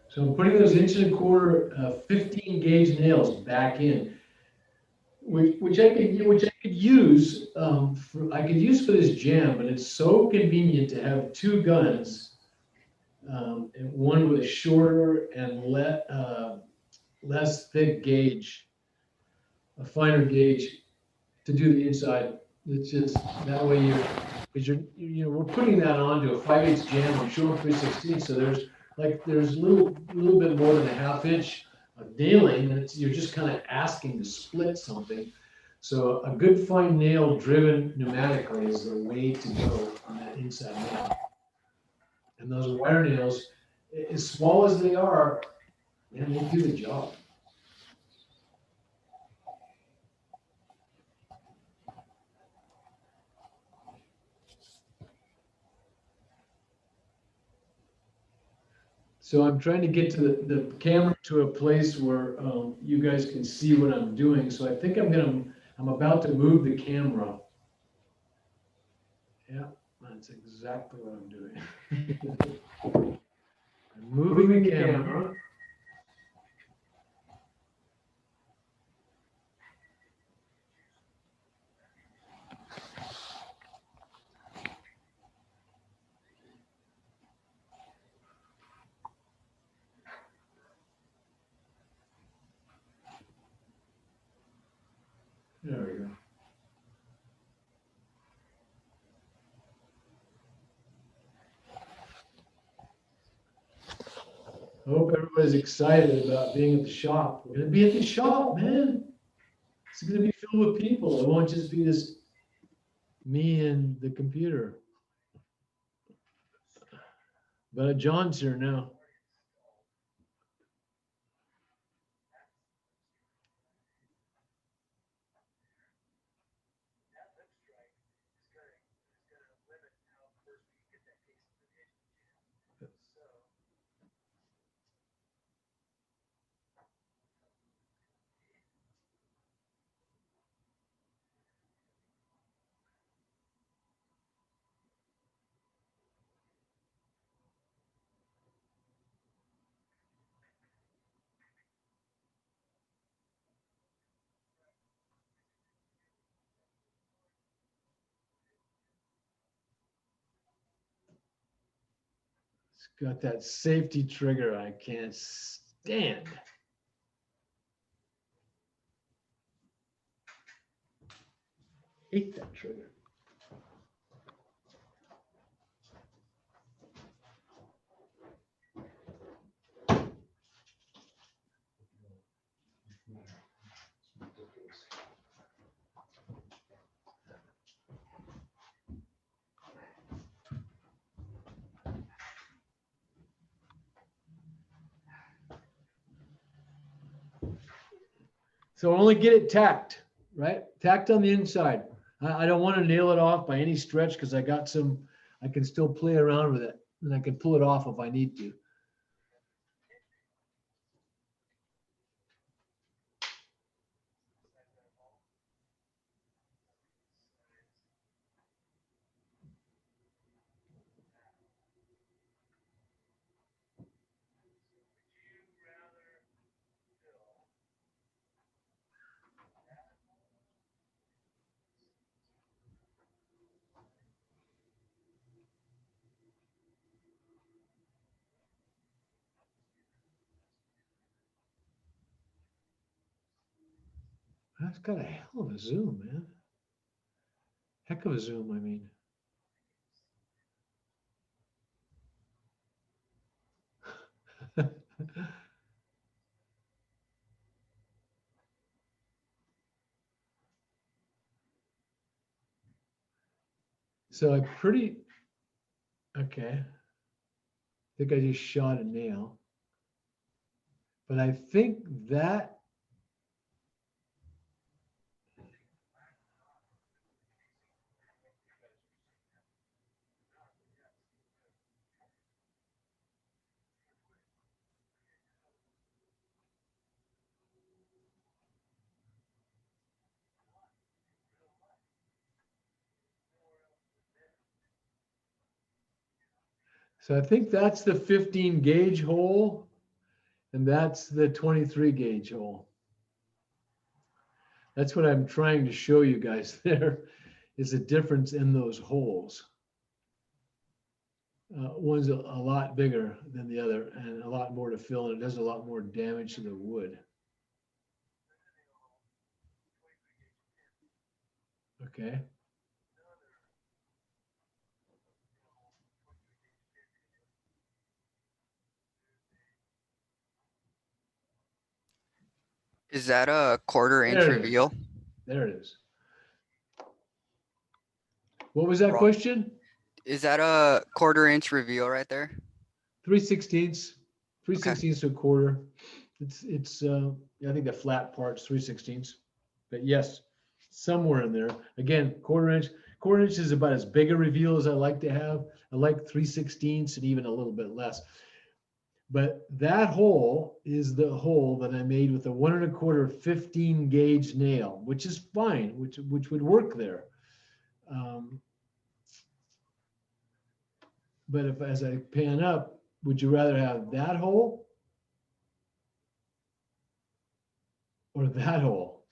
A: So I'm putting those 1.25" 15 gauge nails back in, which I could use for this jam, but it's so convenient to have two guns, and one with a shorter and less thick gauge, a finer gauge to do the inside. It's just that way because we're putting that onto a 5/8 jam on short 316, so there's a little bit more than a 1/2 inch of nailing, and you're just kind of asking to split something. So a good fine nail driven pneumatically is the way to go on that inside nail. And those wire nails, as small as they are, And they do the job. So I'm trying to get to the camera to a place where you guys can see what I'm doing. So I think I'm about to move the camera. Yeah, that's exactly what I'm doing. I'm moving the camera. There we go. I hope everybody's excited about being at the shop. We're gonna be at the shop, man. It's gonna be filled with people. It won't just be just me and the computer. But John's here now. It's got that safety trigger I can't stand. Hate that trigger. So only get it tacked, right? Tacked on the inside. I don't want to nail it off by any stretch because I got some, I can still play around with it and I can pull it off if I need to. That's got a hell of a zoom, man. Heck of a zoom, I mean. So I okay. I think I just shot a nail. But I think that, so I think that's the 15 gauge hole and that's the 23 gauge hole. That's what I'm trying to show you guys there is a difference in those holes. One's a lot bigger than the other and a lot more to fill, and it does a lot more damage to the wood. Okay.
E: Is that a quarter-inch
A: There it is.
E: reveal?
A: There it is. What was that
E: Wrong.
A: question?
E: Is that a quarter-inch reveal right there?
A: 3/16 3/16 to a quarter. It's I think the flat part's 3/16. But yes, somewhere in there. Again, quarter inch. Quarter inch is about as big a reveal as I like to have. I like 3/16 and even a little bit less. But that hole is the hole that I made with a 1 1/4 15 gauge nail, which is fine, which would work there. But if as I pan up, would you rather have that hole or that hole?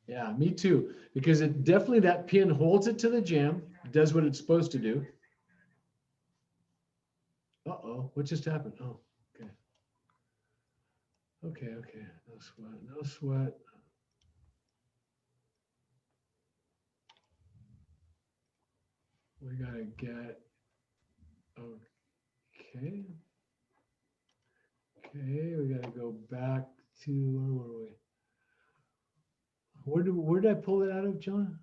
A: Yeah, me too. Because it definitely, that pin holds it to the jamb, does what it's supposed to do. Uh-oh, what just happened? Oh, okay. Okay. No sweat, no sweat. We gotta get, okay. Okay, we gotta go back to, where were we? Where did I pull it out of, John?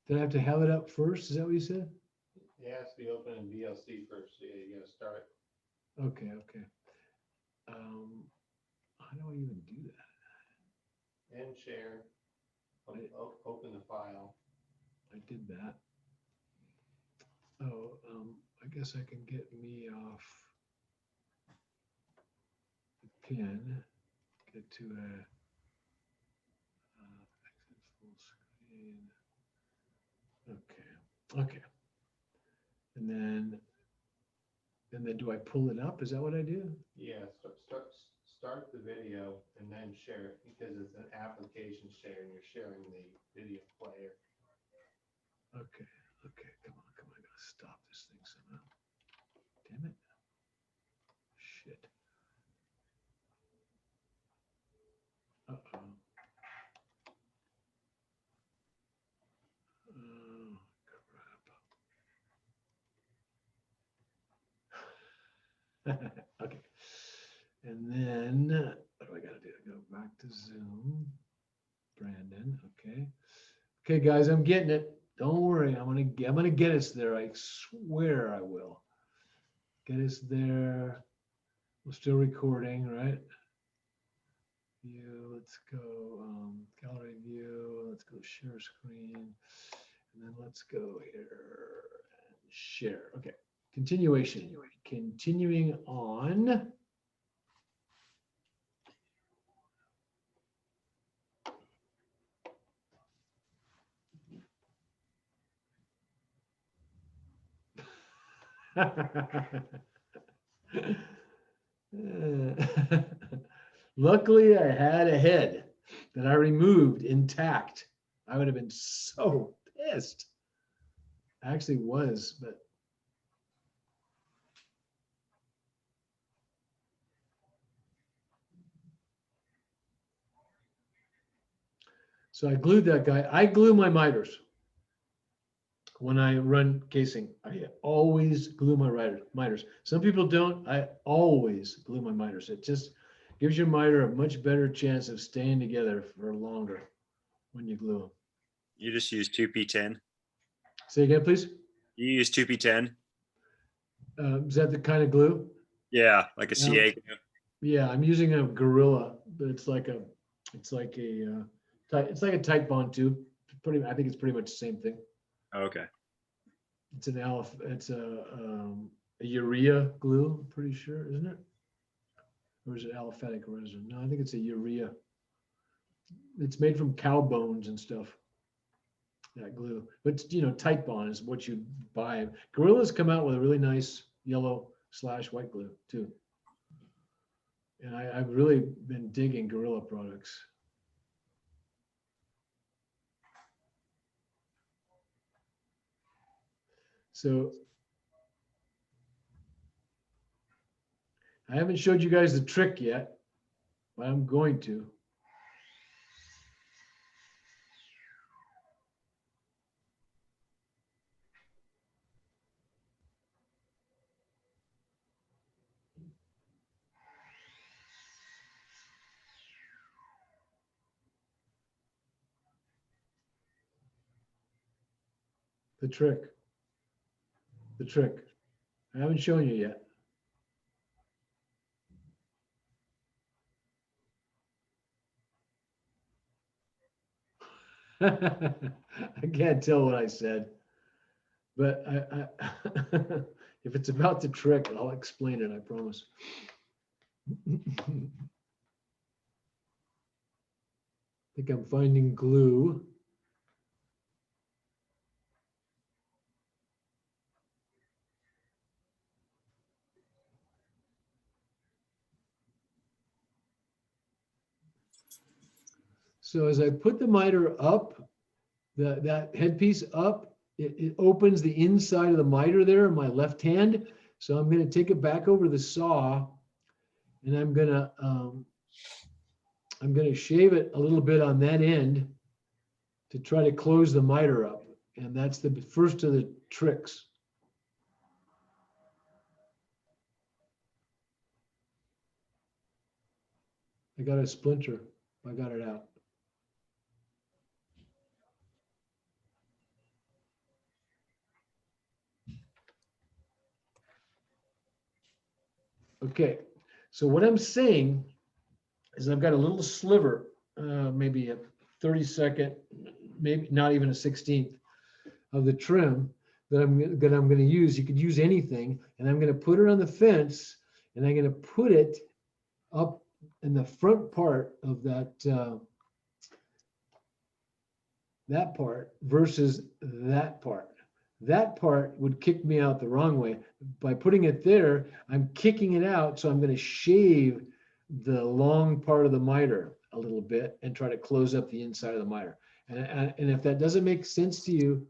A: Did I have to have it up first? Is that what you said?
B: It has to be open in VLC first. So yeah, you gotta start.
A: Okay. How do I even do that?
B: And share. Open the file.
A: I did that. Oh, I guess I can get me off the pin, get to a exit full screen. Okay. And then do I pull it up? Is that what I do?
B: Yeah, start the video and then share it because it's an application share and you're sharing the video player.
A: Okay. Come on. I gotta stop this thing somehow. Damn it. Shit. Uh-oh. Oh, crap. Okay. And then what do I gotta do? Go back to Zoom. Brandon, okay. Okay, guys, I'm getting it. Don't worry, I'm gonna get us there. I swear I will. Get us there. We're still recording, right? View, let's go gallery view, let's go share screen, and then let's go here and share. Okay, continuation. Continuing on. Luckily, I had a head that I removed intact. I would have been so pissed. I actually was, but so I glued that guy. I glue my miters when I run casing. I always glue my miters. Some people don't. I always glue my miters. It just gives your miter a much better chance of staying together for longer when you glue them.
F: You just use 2P10.
A: Say again, please.
F: You use 2P10.
A: Is that the kind of glue?
F: Yeah, like a CA glue.
A: Yeah, I'm using a Gorilla, but it's like a tight bond too. I think it's pretty much the same thing.
F: Okay.
A: It's a urea glue, I'm pretty sure, isn't it? Or is it aliphatic resin? No, I think it's a urea. It's made from cow bones and stuff. That glue, but tight bond is what you buy. Gorilla's come out with a really nice yellow/white glue too. And I've really been digging Gorilla products. So I haven't showed you guys the trick yet, but I'm going to. The trick. I haven't shown you yet. I can't tell what I said, but if it's about the trick, I'll explain it, I promise. I think I'm finding glue. So as I put the miter up, that headpiece up, it opens the inside of the miter there in my left hand. So I'm going to take it back over the saw, and I'm going to shave it a little bit on that end to try to close the miter up. And that's the first of the tricks. I got a splinter. I got it out. Okay, so what I'm saying is I've got a little sliver, maybe a 32nd, maybe not even a 16th of the trim that I'm going to use. You could use anything, and I'm going to put it on the fence, and I'm going to put it up in the front part of that that part versus that part. That part would kick me out the wrong way. By putting it there, I'm kicking it out, so I'm going to shave the long part of the miter a little bit and try to close up the inside of the miter. And if that doesn't make sense to you,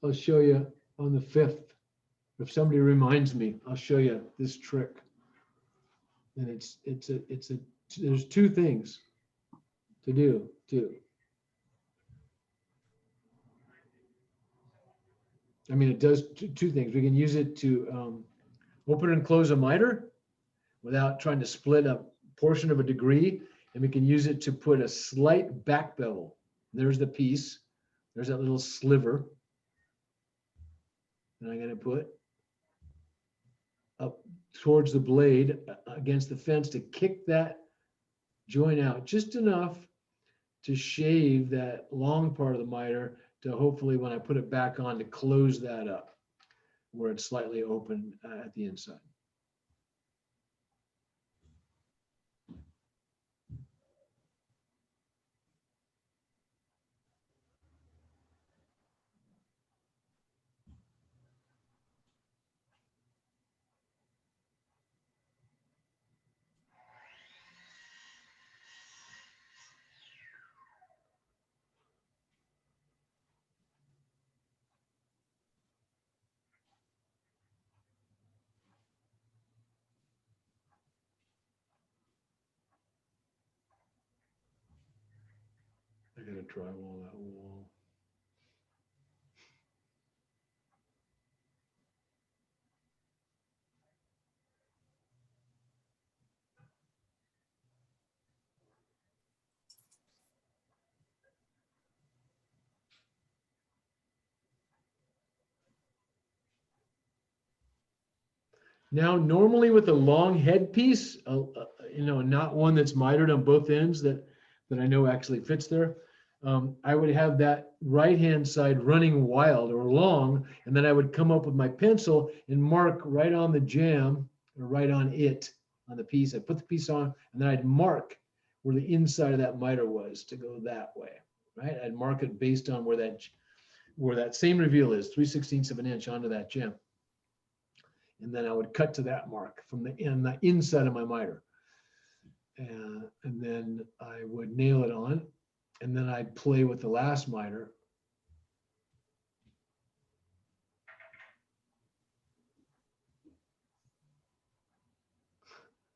A: I'll show you on the 5th. If somebody reminds me, I'll show you this trick. And there's two things to do too. I mean, it does two things. We can use it to open and close a miter without trying to split a portion of a degree. And we can use it to put a slight back bevel. There's the piece. There's that little sliver. And I'm going to put up towards the blade against the fence to kick that joint out just enough to shave that long part of the miter to hopefully, when I put it back on, to close that up where it's slightly open at the inside. I got to drywall that wall. Now, normally with a long headpiece, not one that's mitered on both ends that I know actually fits there, I would have that right-hand side running wild or long, and then I would come up with my pencil and mark right on the jam or right on it on the piece. I put the piece on, and then I'd mark where the inside of that miter was to go that way, right? I'd mark it based on where that same reveal is, 3/16 of an inch onto that jam. And then I would cut to that mark from the inside of my miter. And then I would nail it on. And then I'd play with the last miter.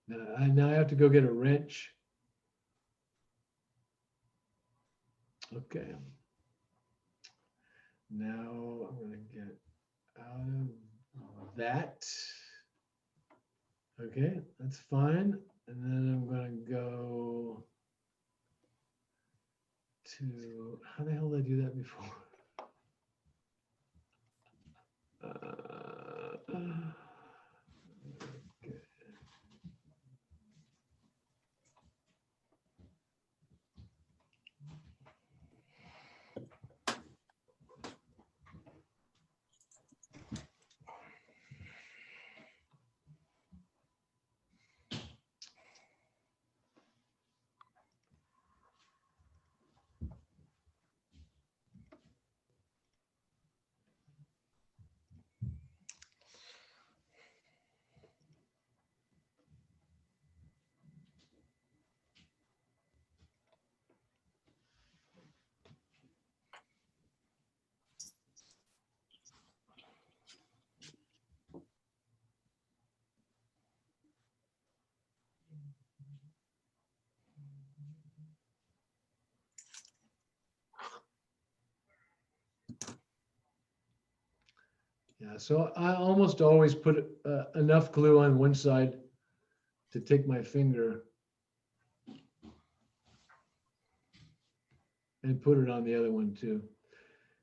A: Now I have to go get a wrench. Okay. Now I'm going to get out of that. Okay, that's fine. And then I'm going to go to, how the hell did I do that before? So I almost always put enough glue on one side to take my finger and put it on the other one too.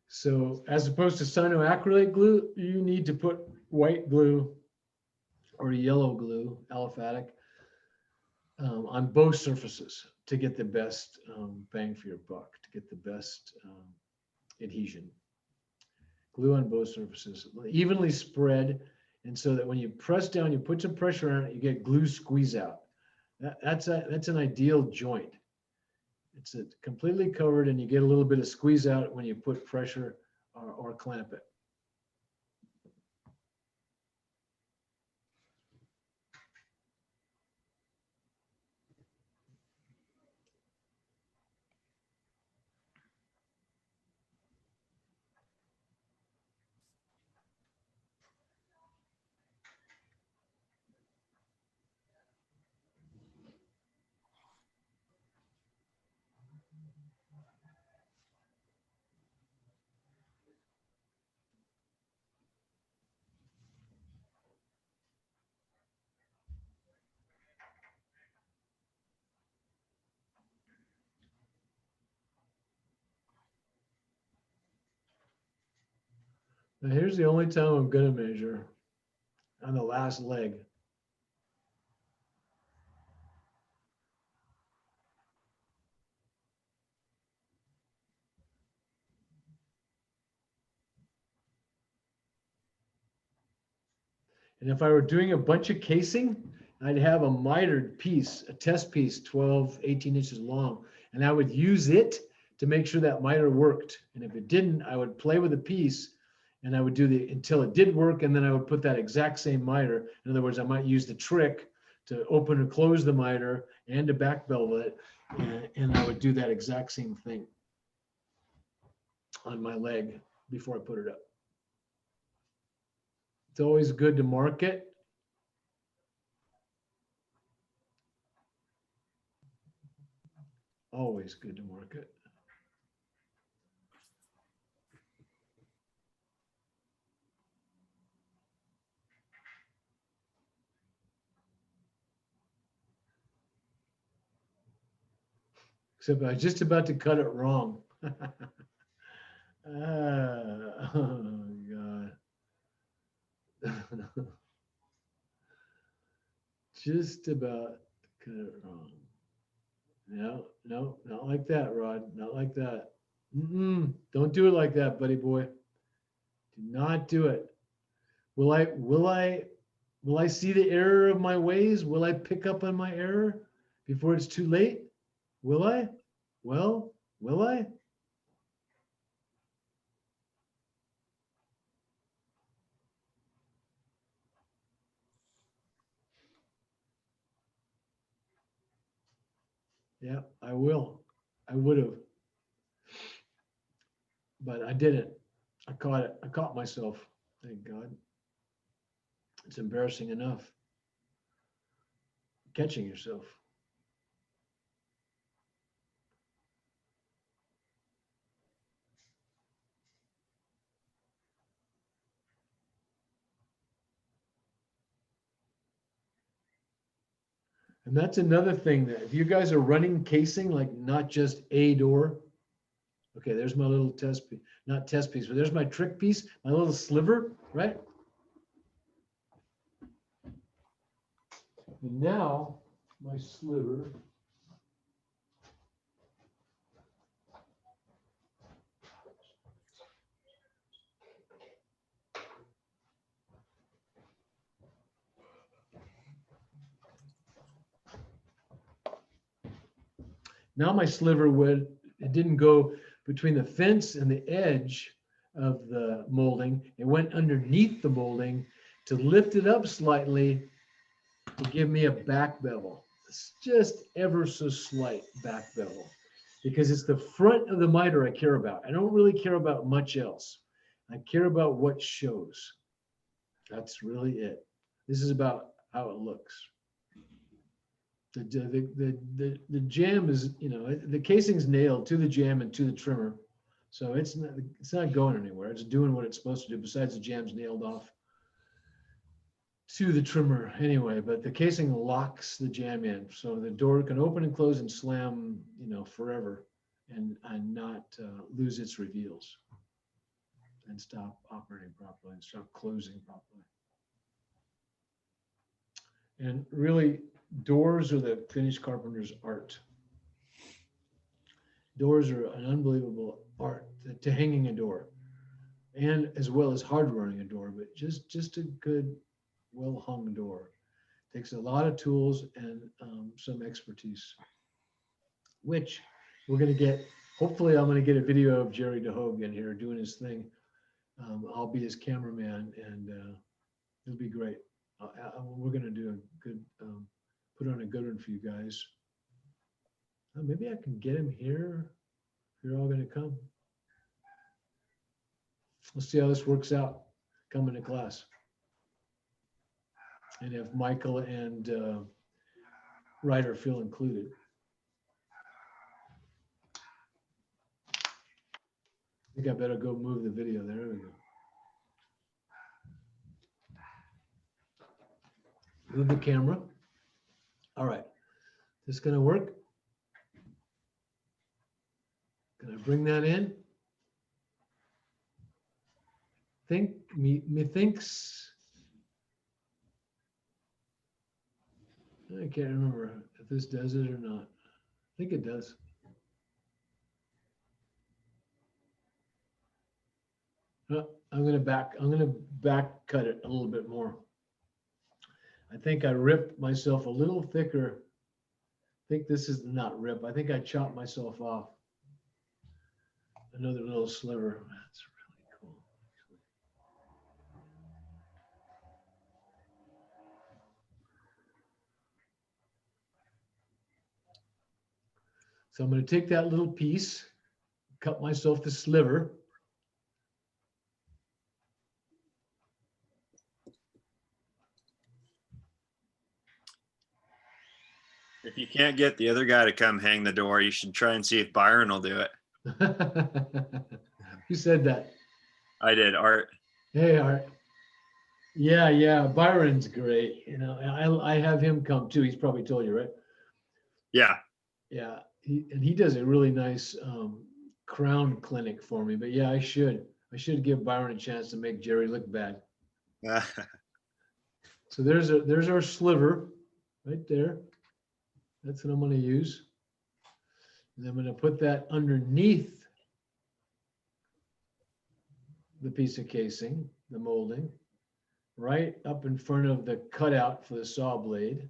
A: So as opposed to cyanoacrylate glue, you need to put white glue or yellow glue, aliphatic, on both surfaces to get the best bang for your buck, to get the best adhesion. Glue on both surfaces, evenly spread, and so that when you press down, you put some pressure on it, you get glue squeeze out. That's an ideal joint. It's completely covered, and you get a little bit of squeeze out when you put pressure or clamp it. Now here's the only time I'm gonna measure on the last leg. And if I were doing a bunch of casing, I'd have a mitered piece, a test piece, 12, 18 inches long. And I would use it to make sure that miter worked. And if it didn't, I would play with the piece and I would do until it did work. And then I would put that exact same miter. In other words, I might use the trick to open or close the miter and to back bevel it. And I would do that exact same thing on my leg before I put it up. It's always good to mark it. Always good to mark it. Except I was just about to cut it wrong. Oh, God. Just about to cut it wrong. No, no, not like that, Rod. Not like that. Don't do it like that, buddy boy. Do not do it. Will I see the error of my ways? Will I pick up on my error before it's too late? Will I? Well, will I? Yeah, I will. I would have. But I didn't. I caught it. I caught myself. Thank God. It's embarrassing enough. Catching yourself. And that's another thing that if you guys are running casing, like not just a door. Okay, there's my little test piece, not test piece, but there's my trick piece, my little sliver, right? And now my sliver. Now my sliver it didn't go between the fence and the edge of the molding. It went underneath the molding to lift it up slightly to give me a back bevel. It's just ever so slight back bevel because it's the front of the miter I care about. I don't really care about much else. I care about what shows. That's really it. This is about how it looks. The jam is, the casing's nailed to the jam and to the trimmer. So it's not going anywhere. It's doing what it's supposed to do, besides the jambs nailed off to the trimmer anyway, but the casing locks the jam in. So the door can open and close and slam, forever and not lose its reveals and stop operating properly and stop closing properly. And really, doors are the finished carpenter's art. Doors are an unbelievable art to hanging a door, and as well as hardwiring a door, but just a good, well-hung door takes a lot of tools and some expertise, which we're going to get. Hopefully, I'm going to get a video of Jerry DeHogue in here doing his thing. I'll be his cameraman, and it'll be great. We're going to do a good, put on a good one for you guys. Maybe I can get him here if you're all going to come. Let's see how this works out coming to class. And if Michael and Ryder feel included. I think I better go move the video. There we go. Move the camera. All right. This going to work? Can I bring that in? Methinks. I can't remember if this does it or not. I think it does. I'm gonna back cut it a little bit more. I think I ripped myself a little thicker. I think this is not rip. I think I chopped myself off another little sliver. That's really cool. So I'm going to take that little piece, cut myself the sliver.
F: If you can't get the other guy to come hang the door, you should try and see if Byron will do it.
A: Who said that?
F: I did, Art.
A: Hey, Art. Yeah. Byron's great. I have him come too. He's probably told you, right?
F: Yeah.
A: Yeah. He does a really nice crown clinic for me. But yeah, I should give Byron a chance to make Jerry look bad. So there's our sliver right there. That's what I'm going to use. And I'm going to put that underneath the piece of casing, the molding, right up in front of the cutout for the saw blade.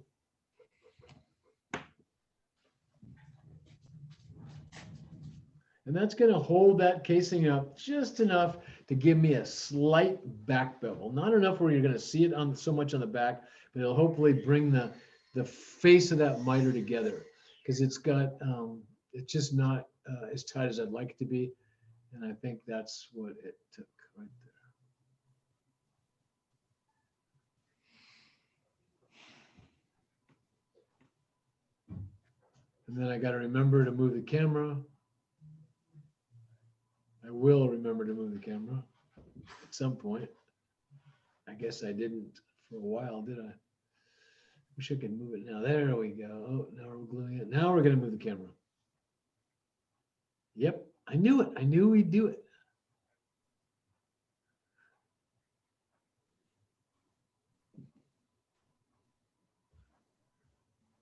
A: And that's going to hold that casing up just enough to give me a slight back bevel. Not enough where you're going to see it on so much on the back, but it'll hopefully bring the face of that miter together, because it's got it's just not as tight as I'd like it to be. And I think that's what it took right there. And then I got to remember to move the camera. I will remember to move the camera at some point. I guess I didn't for a while, did I? Wish I could move it now. There we go. Oh, now we're gluing it. Now we're going to move the camera. Yep, I knew it. I knew we'd do it.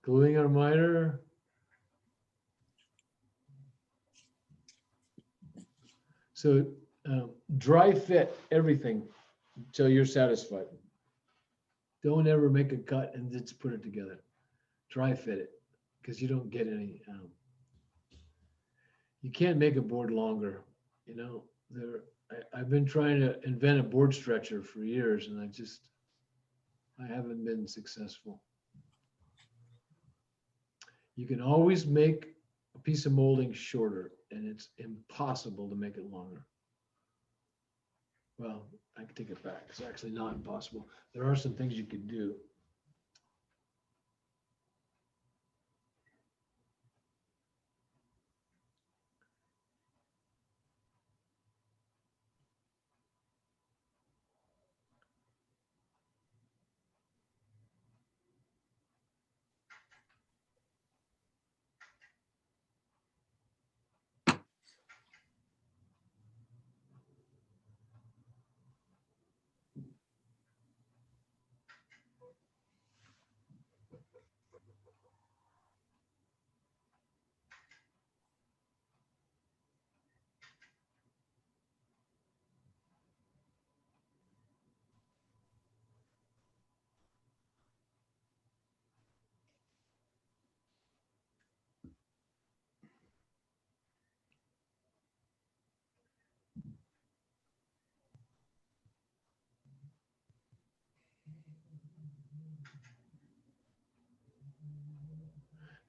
A: Gluing our miter. So dry fit everything until you're satisfied. Don't ever make a cut and just put it together. Dry fit it, because you don't get any. You can't make a board longer. I've been trying to invent a board stretcher for years, and I haven't been successful. You can always make a piece of molding shorter, and it's impossible to make it longer. Well, I can take it back. It's actually not impossible. There are some things you could do.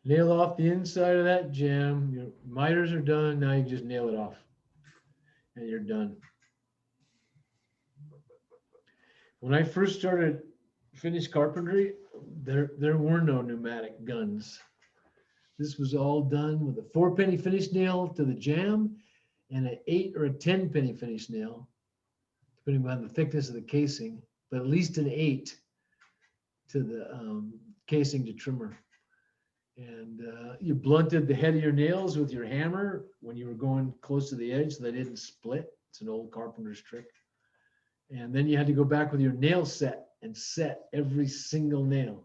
A: Nail off the inside of that jam. Your miters are done. Now you just nail it off and you're done. When I first started finished carpentry, there were no pneumatic guns. This was all done with a 4-penny finish nail to the jam and an 8 or a 10-penny finish nail, depending on the thickness of the casing, but at least an 8 to the casing to trimmer. And you blunted the head of your nails with your hammer when you were going close to the edge so they didn't split. It's an old carpenter's trick. And then you had to go back with your nail set and set every single nail.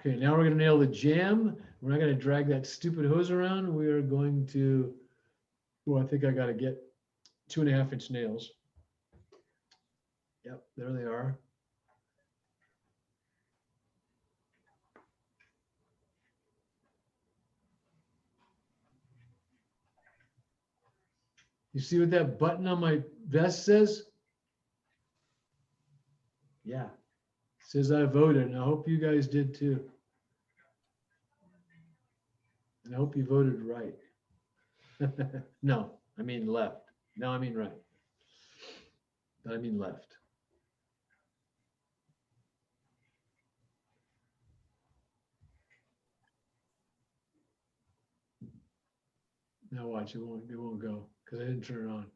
A: Okay, now we're gonna nail the jam. We're not gonna drag that stupid hose around. We are going to, well, I think I gotta get 2.5-inch nails. Yep, there they are. You see what that button on my vest says? Yeah, it says I voted, and I hope you guys did too. And I hope you voted right. No, I mean left. No, I mean right. But I mean left. Now watch, it won't go because I didn't turn it on.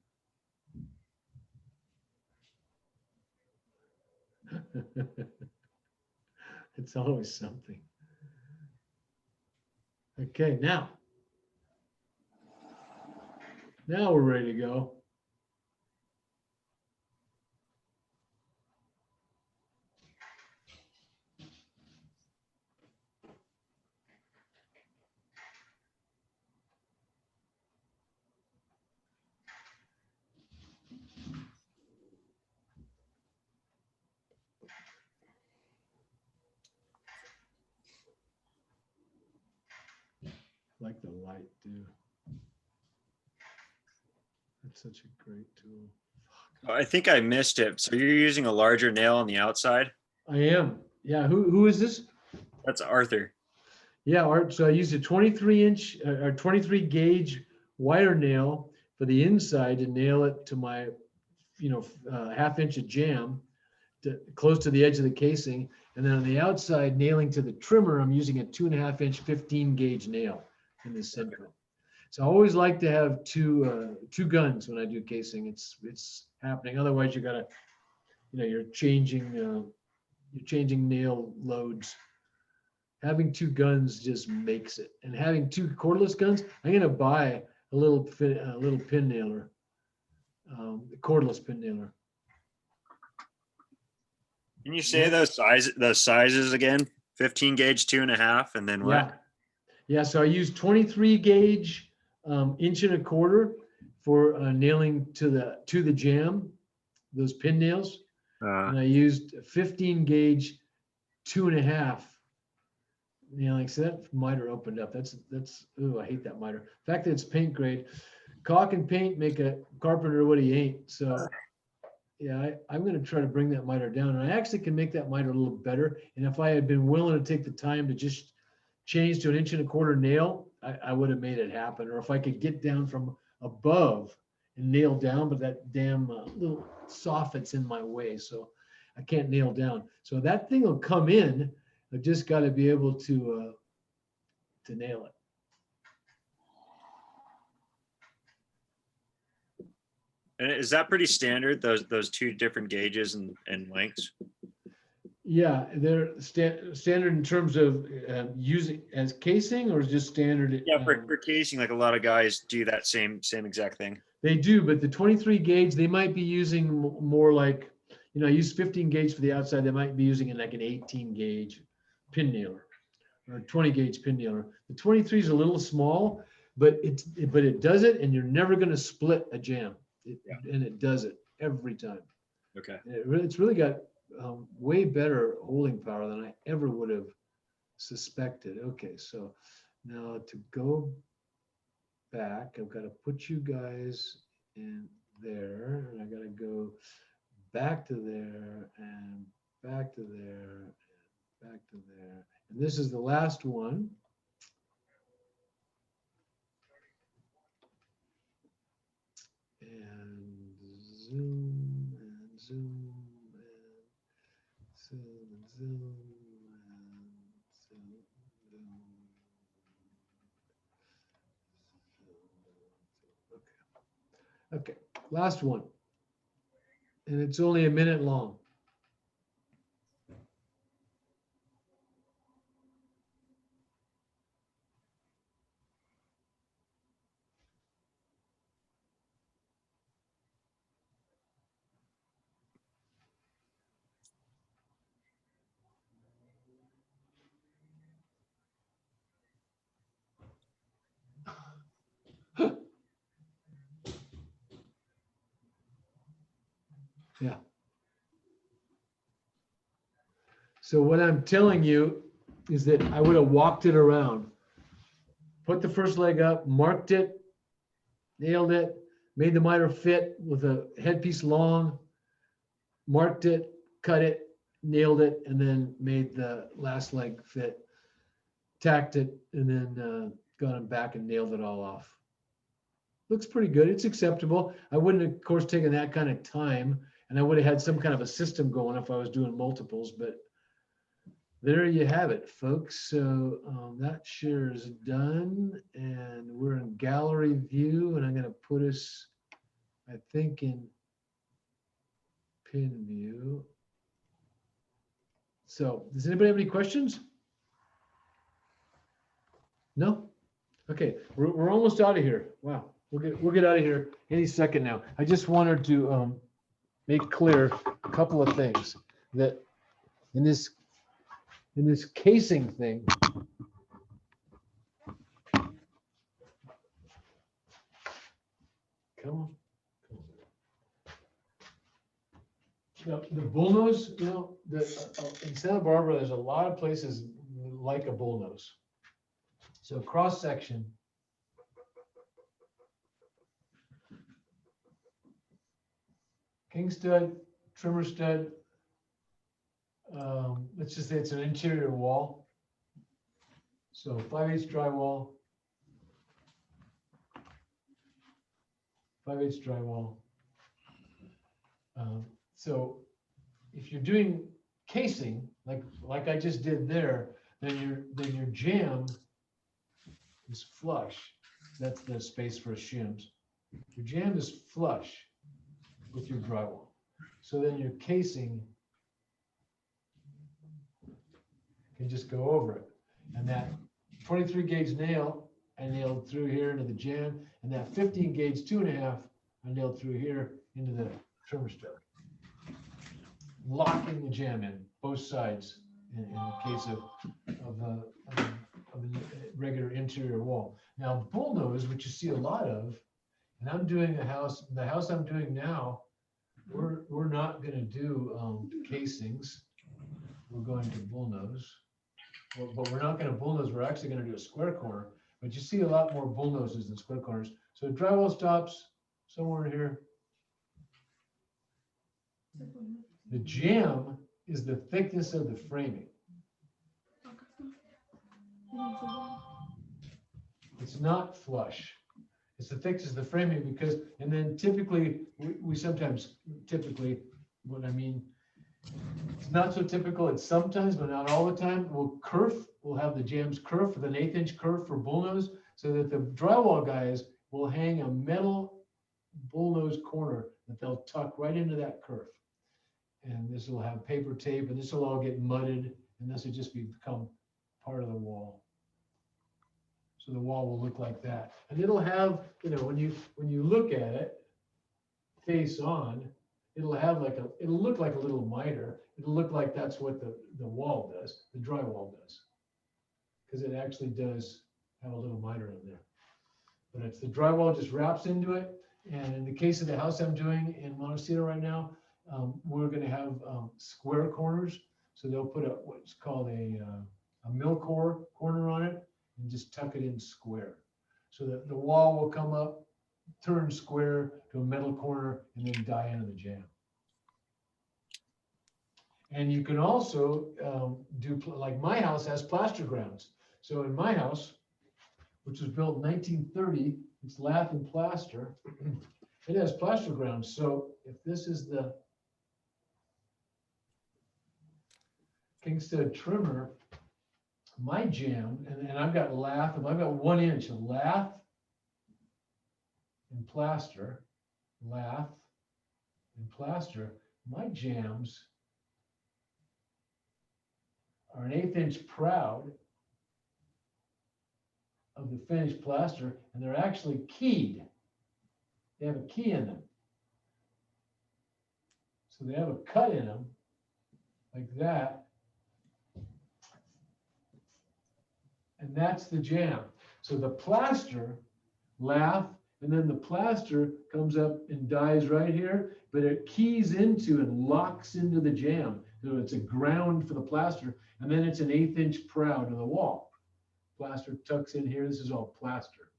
A: It's always something. Okay, now we're ready to go. Like the light too. That's such a great tool.
F: I think I missed it. So you're using a larger nail on the outside?
A: I am. Yeah. Who is this?
F: That's Arthur.
A: Yeah, Art. So I used a 23-inch or 23 gauge wire nail for the inside to nail it to my, 1/2 inch of jam close to the edge of the casing. And then on the outside, nailing to the trimmer, I'm using a 2.5-inch 15 gauge nail in the center. So I always like to have two guns when I do casing. It's happening. Otherwise, you gotta, you're changing nail loads. Having 2 guns just makes it. And having 2 cordless guns, I'm gonna buy a little pin nailer, a cordless pin nailer.
F: Can you say those sizes again? 15 gauge, 2.5, and then what?
A: Yeah. So I use 23 gauge, 1.25 inch for nailing to the jam, those pin nails. And I used 15 gauge, 2.5 nailing. So that miter opened up. That's ooh, I hate that miter. The fact that it's paint grade, caulk and paint make a carpenter what he ain't. So yeah, I'm going to try to bring that miter down. And I actually can make that miter a little better. And if I had been willing to take the time to just change to an 1.25 inch nail, I would have made it happen. Or if I could get down from above and nail down, but that damn little soffit's in my way, so I can't nail down. So that thing will come in. I just got to be able to nail it.
F: And is that pretty standard? Those 2 different gauges and lengths?
A: Yeah, they're standard in terms of using as casing, or just standard.
F: Yeah, for casing, like a lot of guys do that same exact thing.
A: They do, but the 23 gauge, they might be using more like, I use 15 gauge for the outside. They might be using like an 18 gauge pin nailer or a 20 gauge pin nailer. The 23 is a little small, but it does it, and you're never going to split a jam. And it does it every time.
F: Okay.
A: And it's really got way better holding power than I ever would have suspected. Okay, so now to go back, I've got to put you guys in there, and I got to go back to there and back to there and back to there. And this is the last one. And zoom and zoom and zoom and zoom and zoom, zoom. Okay, last one. And it's only a minute long. Yeah. So what I'm telling you is that I would have walked it around, put the first leg up, marked it, nailed it, made the miter fit with a headpiece long, marked it, cut it, nailed it, and then made the last leg fit, tacked it, and then got him back and nailed it all off. Looks pretty good. It's acceptable. I wouldn't, of course, taken that kind of time, and I would have had some kind of a system going if I was doing multiples, but there you have it, folks. So that share is done, and we're in gallery view, and I'm going to put us, I think, in pin view. So does anybody have any questions? No? Okay, we're almost out of here. Wow, we'll get out of here any second now. I just wanted to make clear a couple of things, that in this casing thing, come on. The bullnose, in Santa Barbara, there's a lot of places like a bullnose. So cross section. King stud, trimmer stud. Let's just say it's an interior wall. So 5/8 drywall. 5/8 drywall. So if you're doing casing, like I just did there, then your jamb is flush. That's the space for shims. Your jamb is flush with your drywall. So then your casing can just go over it. And that 23 gauge nail I nailed through here into the jamb, and that 15 gauge 2.5 I nailed through here into the trimmer stud, locking the jamb in both sides in the case of a regular interior wall. Now bullnose, which you see a lot of, and I'm doing the house I'm doing now, we're not going to do casings. We're going to bullnose. But we're not going to bullnose. We're actually going to do a square corner. But you see a lot more bullnoses than square corners. So drywall stops somewhere here. The jamb is the thickness of the framing. It's not flush. It's the thickness of the framing because, and then typically, we sometimes, what I mean, it's not so typical. It's sometimes, but not all the time. We'll have the jambs kerf with an 1/8 inch kerf for bullnose, so that the drywall guys will hang a metal bullnose corner that they'll tuck right into that kerf. And this will have paper tape, and this will all get mudded, and this will just become part of the wall. So the wall will look like that, and it'll have, when you look at it face on, it'll look like a little miter. It'll look like that's what the wall does, the drywall does, because it actually does have a little miter in there. But it's the drywall just wraps into it. And in the case of the house I'm doing in Montecito right now, we're gonna have square corners. So they'll put what's called a mill core corner on it and just tuck it in square. So that the wall will come up, turn square to a metal corner, and then die into the jamb. And you can also like my house has plaster grounds. So in my house, which was built in 1930, it's lath and plaster. It has plaster grounds. So if this is the Kingston trimmer, my jamb, and I've got lath, and I've got 1 inch of lath and plaster, lath and plaster. My jambs are an 1/8 inch proud of the finished plaster, and they're actually keyed. They have a key in them. So they have a cut in them like that. And that's the jamb. So the plaster, lath, and then the plaster comes up and dies right here, but it keys into and locks into the jamb. So it's a ground for the plaster, and then it's an 1/8 inch proud of the wall. Plaster tucks in here. This is all plaster.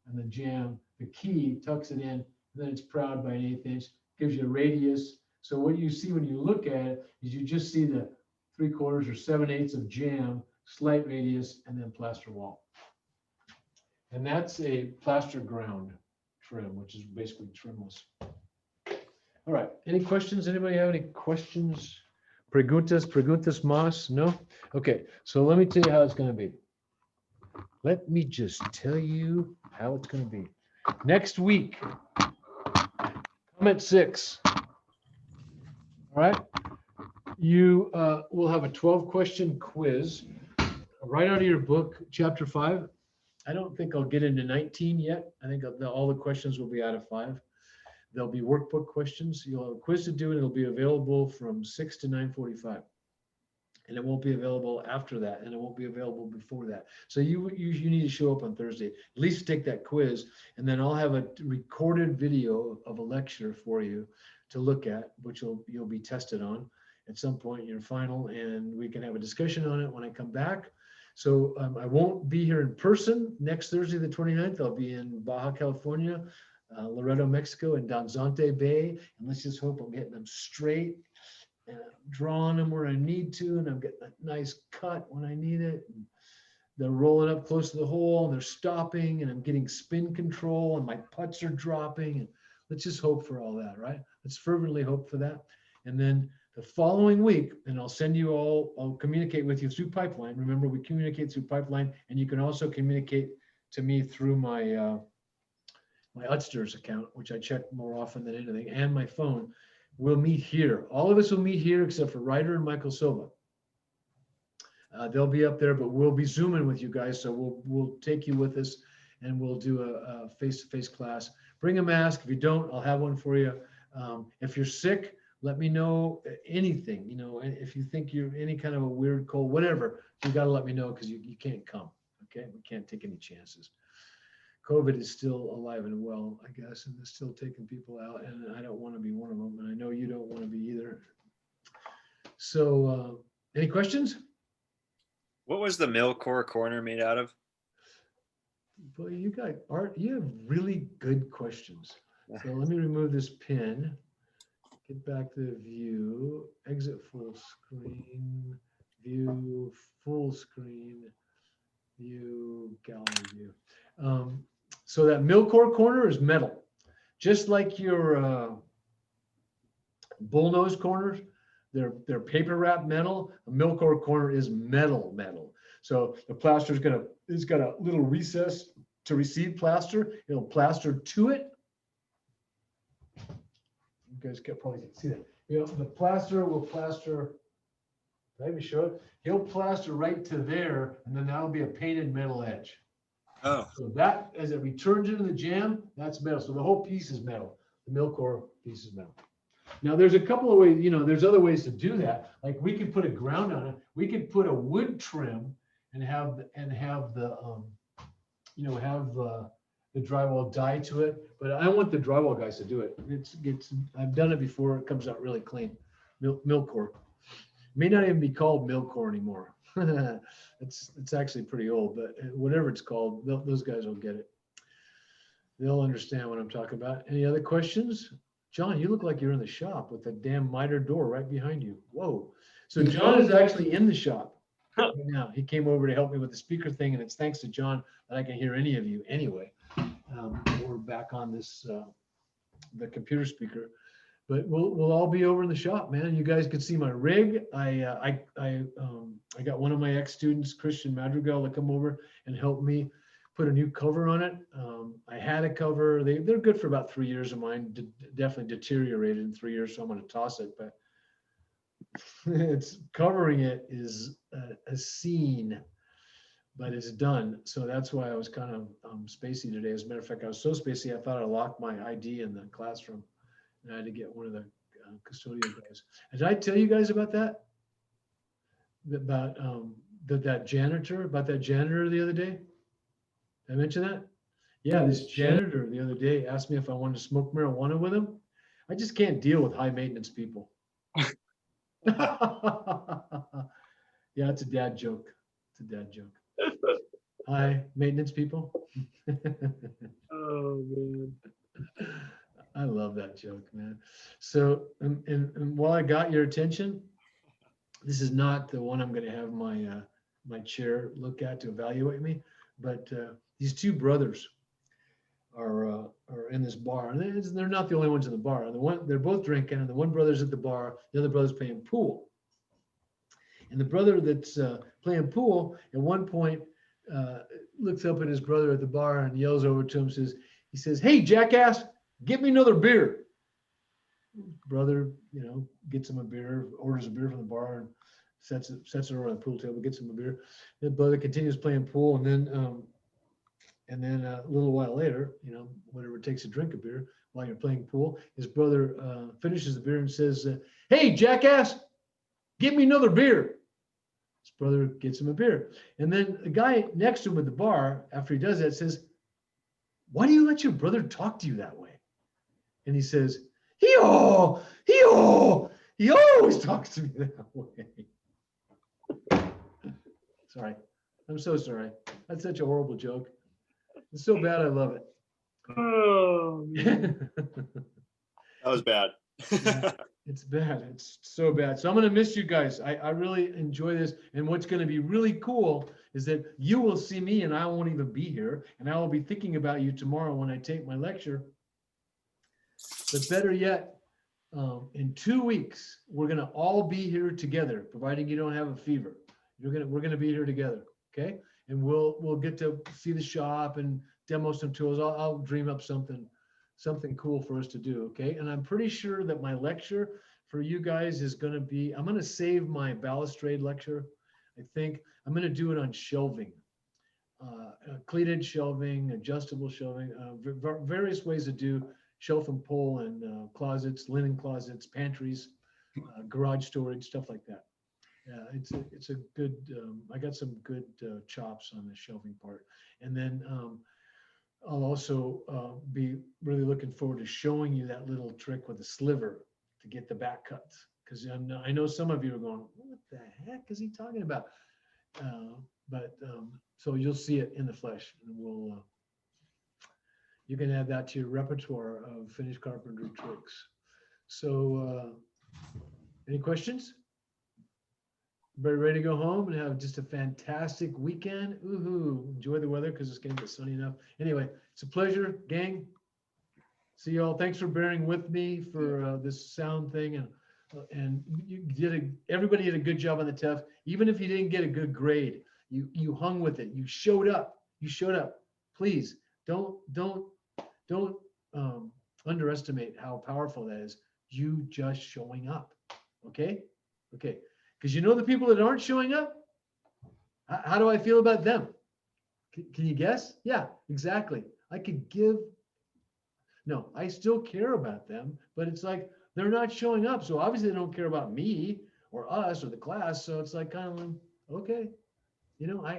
A: And the jamb, the key tucks it in, and then it's proud by an 1/8 inch, gives you a radius. So what you see when you look at it is you just see the 3/4 or 7/8 of jamb, slight radius, and then plaster wall. And that's a plaster ground trim, which is basically trimless. All right, any questions? Anybody have any questions? Preguntas más? No? Okay, so let me tell you how it's gonna be. Let me just tell you how it's gonna be. Next week, come at 6. All right, you will have a 12-question quiz right out of your book, chapter 5. I don't think I'll get into 19 yet. I think all the questions will be out of 5. There'll be workbook questions. You'll have a quiz to do, and it'll be available from 6 to 9:45. And it won't be available after that, and it won't be available before that. So you need to show up on Thursday, at least take that quiz, and then I'll have a recorded video of a lecture for you to look at, which you'll be tested on at some point in your final, and we can have a discussion on it when I come back. So I won't be here in person next Thursday, the 29th. I'll be in Baja California, Loreto, Mexico, and Danzante Bay. And let's just hope I'm getting them straight and I'm drawing them where I need to, and I'm getting a nice cut when I need it. And they're rolling up close to the hole, and they're stopping, and I'm getting spin control, and my putts are dropping. And let's just hope for all that, right? Let's fervently hope for that. And then the following week, and I'll send you all, I'll communicate with you through Pipeline. Remember, we communicate through Pipeline, and you can also communicate to me through my my Utsters account, which I check more often than anything, and my phone. We'll meet here. All of us will meet here except for Ryder and Michael Silva. They'll be up there, but we'll be Zooming with you guys. So we'll take you with us, and we'll do a face-to-face class. Bring a mask. If you don't, I'll have one for you. If you're sick, let me know anything. You know, if you think you're any kind of a weird cold, whatever, you got to let me know, because you can't come. Okay, we can't take any chances. COVID is still alive and well, I guess, and it's still taking people out, and I don't want to be one of them, and I know you don't want to be either. So, any questions?
F: What was the mill core corner made out of?
A: Boy, you got Art. You have really good questions. So let me remove this pin. Get back to view. Exit full screen. View full screen. View gallery view. So that mill core corner is metal, just like your bullnose corners. They're paper wrap metal. A mill core corner is metal. So the plaster it's got a little recess to receive plaster. It'll plaster to it. You guys can probably see that. You know, the plaster will plaster. Let me show it. He'll plaster right to there, and then that'll be a painted metal edge.
F: Oh,
A: So that, as it returns into the jam, that's metal. So the whole piece is metal. The mill core piece is metal. Now there's a couple of ways, you know, there's other ways to do that. Like we could put a ground on it. We could put a wood trim and have the, you know, have the drywall dye to it, but I want the drywall guys to do it. I've done it before. It comes out really clean. Milcore. May not even be called Milcore anymore. It's actually pretty old, but whatever it's called, those guys will get it. They'll understand what I'm talking about. Any other questions? John, you look like you're in the shop with the damn miter door right behind you. Whoa. So John is actually in the shop right now. He came over to help me with the speaker thing, and it's thanks to John that I can hear any of you anyway. We're back on this, the computer speaker, but we'll all be over in the shop, man. You guys can see my rig. I got one of my ex-students, Christian Madrigal, to come over and help me put a new cover on it. I had a cover. They're good for about 3 years of mine. Definitely deteriorated in 3 years, so I'm going to toss it. But it's covering it is a scene, but it's done. So that's why I was kind of spacey today. As a matter of fact, I was so spacey, I thought I locked my ID in the classroom, and I had to get one of the custodial guys. Did I tell you guys about that? About that janitor the other day? Did I mention that? Yeah, this janitor the other day asked me if I wanted to smoke marijuana with him. I just can't deal with high maintenance people. Yeah, it's a dad joke. It's a dad joke. High maintenance people.
G: Oh man.
A: I love that joke, man. So, and while I got your attention, this is not the one I'm going to have my chair look at to evaluate me, but these two brothers are in this bar, and they're not the only ones in the bar. They're both drinking, and the one brother's at the bar, the other brother's playing pool. And the brother that's playing pool at one point looks up at his brother at the bar and yells over to him, he says, "Hey, jackass, get me another beer." Brother, gets him a beer, orders a beer from the bar, and sets it over on the pool table, gets him a beer. The brother continues playing pool, and then a little while later, whatever it takes to drink a beer while you're playing pool, his brother finishes the beer and says, "Hey, jackass, get me another beer." His brother gets him a beer. And then the guy next to him at the bar, after he does that, says, "Why do you let your brother talk to you that way?" And he says, he always talks to me that way. Sorry. I'm so sorry. That's such a horrible joke. It's so bad, I love it.
G: Oh man.
F: That was bad.
A: Yeah, it's bad. It's so bad. So I'm going to miss you guys. I really enjoy this. And what's going to be really cool is that you will see me and I won't even be here. And I will be thinking about you tomorrow when I take my lecture. But better yet, in 2 weeks, we're going to all be here together, providing you don't have a fever. We're going to be here together. Okay. And we'll get to see the shop and demo some tools. I'll dream up something cool for us to do. Okay. And I'm pretty sure that my lecture for you guys is going to be, I'm going to save my balustrade lecture. I think I'm going to do it on shelving, cleated shelving, adjustable shelving, various ways to do shelf and pole and closets, linen closets, pantries, garage storage, stuff like that. Yeah, it's a good, I got some good chops on the shelving part. And then I'll also be really looking forward to showing you that little trick with the sliver to get the back cuts. Because I know some of you are going, what the heck is he talking about? So you'll see it in the flesh, and you can add that to your repertoire of finished carpentry tricks. So any questions? Everybody ready to go home and have just a fantastic weekend? Woohoo! Enjoy the weather because it's going to get sunny enough. Anyway, it's a pleasure, gang. See y'all. Thanks for bearing with me for this sound thing, and everybody did a good job on the test. Even if you didn't get a good grade, you hung with it. You showed up. You showed up. Please don't underestimate how powerful that is. You just showing up. Okay. Because the people that aren't showing up, how do I feel about them? Can you guess? Yeah, exactly. I still care about them, but it's like they're not showing up. So obviously they don't care about me or us or the class. So it's like kind of like, okay,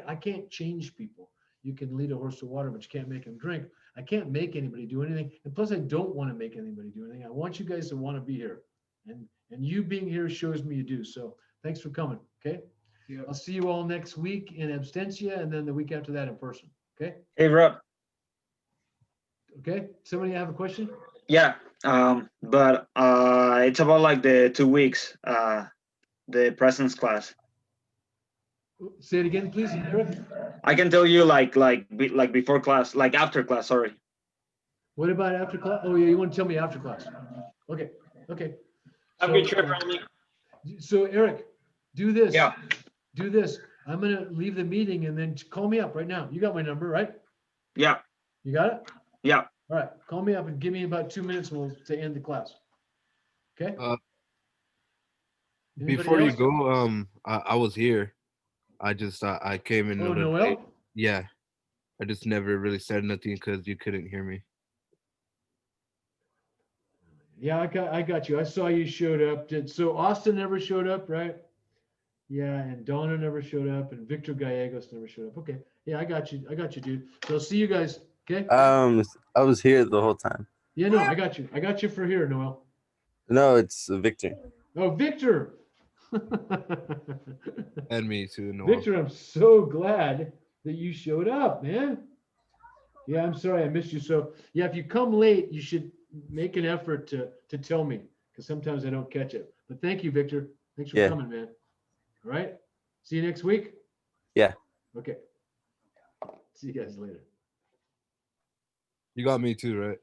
A: I can't change people. you can lead a horse to water, but you can't make him drink. I can't make anybody do anything. And plus I don't want to make anybody do anything. I want you guys to want to be here. And you being here shows me you do. So thanks for coming. Okay.
D: Yep.
A: I'll see you all next week in absentia and then the week after that in person. Okay.
G: Hey, Rob.
A: Okay. Somebody have a question?
G: Yeah. But it's about like the 2 weeks, the presence class.
A: Say it again, please, Eric.
G: I can tell you like before class, like after class. Sorry.
A: What about after class? Oh yeah, you want to tell me after class? Okay. Okay.
C: Have a good trip, Randy.
A: So Eric, do this.
G: Yeah.
A: Do this. I'm gonna leave the meeting and then call me up right now. You got my number, right?
G: Yeah.
A: You got it?
G: Yeah.
A: All right. Call me up and give me about 2 minutes and we'll to end the class. Okay? Anybody
H: Before you
A: else?
H: go, I was here. I just I came in a
A: Oh,
H: little late.
A: Noel?
H: Yeah, I just never really said nothing because you couldn't hear me.
A: Yeah, I got you. I saw you showed up. So Austin never showed up, right? Yeah, and Donna never showed up, and Victor Gallegos never showed up. Okay. Yeah, I got you. I got you, dude. So I'll see you guys. Okay?
I: I was here the whole time.
A: Yeah, no, I got you. I got you for here, Noel.
I: No, it's Victor.
A: Oh, Victor.
H: And me too, Noel.
A: Victor, I'm so glad that you showed up, man. Yeah, I'm sorry I missed you. So yeah, if you come late, you should make an effort to tell me because sometimes I don't catch it. But thank you, Victor. Thanks for
I: Yeah.
A: coming, man. All right. See you next week.
I: Yeah.
A: Okay. See you guys later.
H: You got me too, right?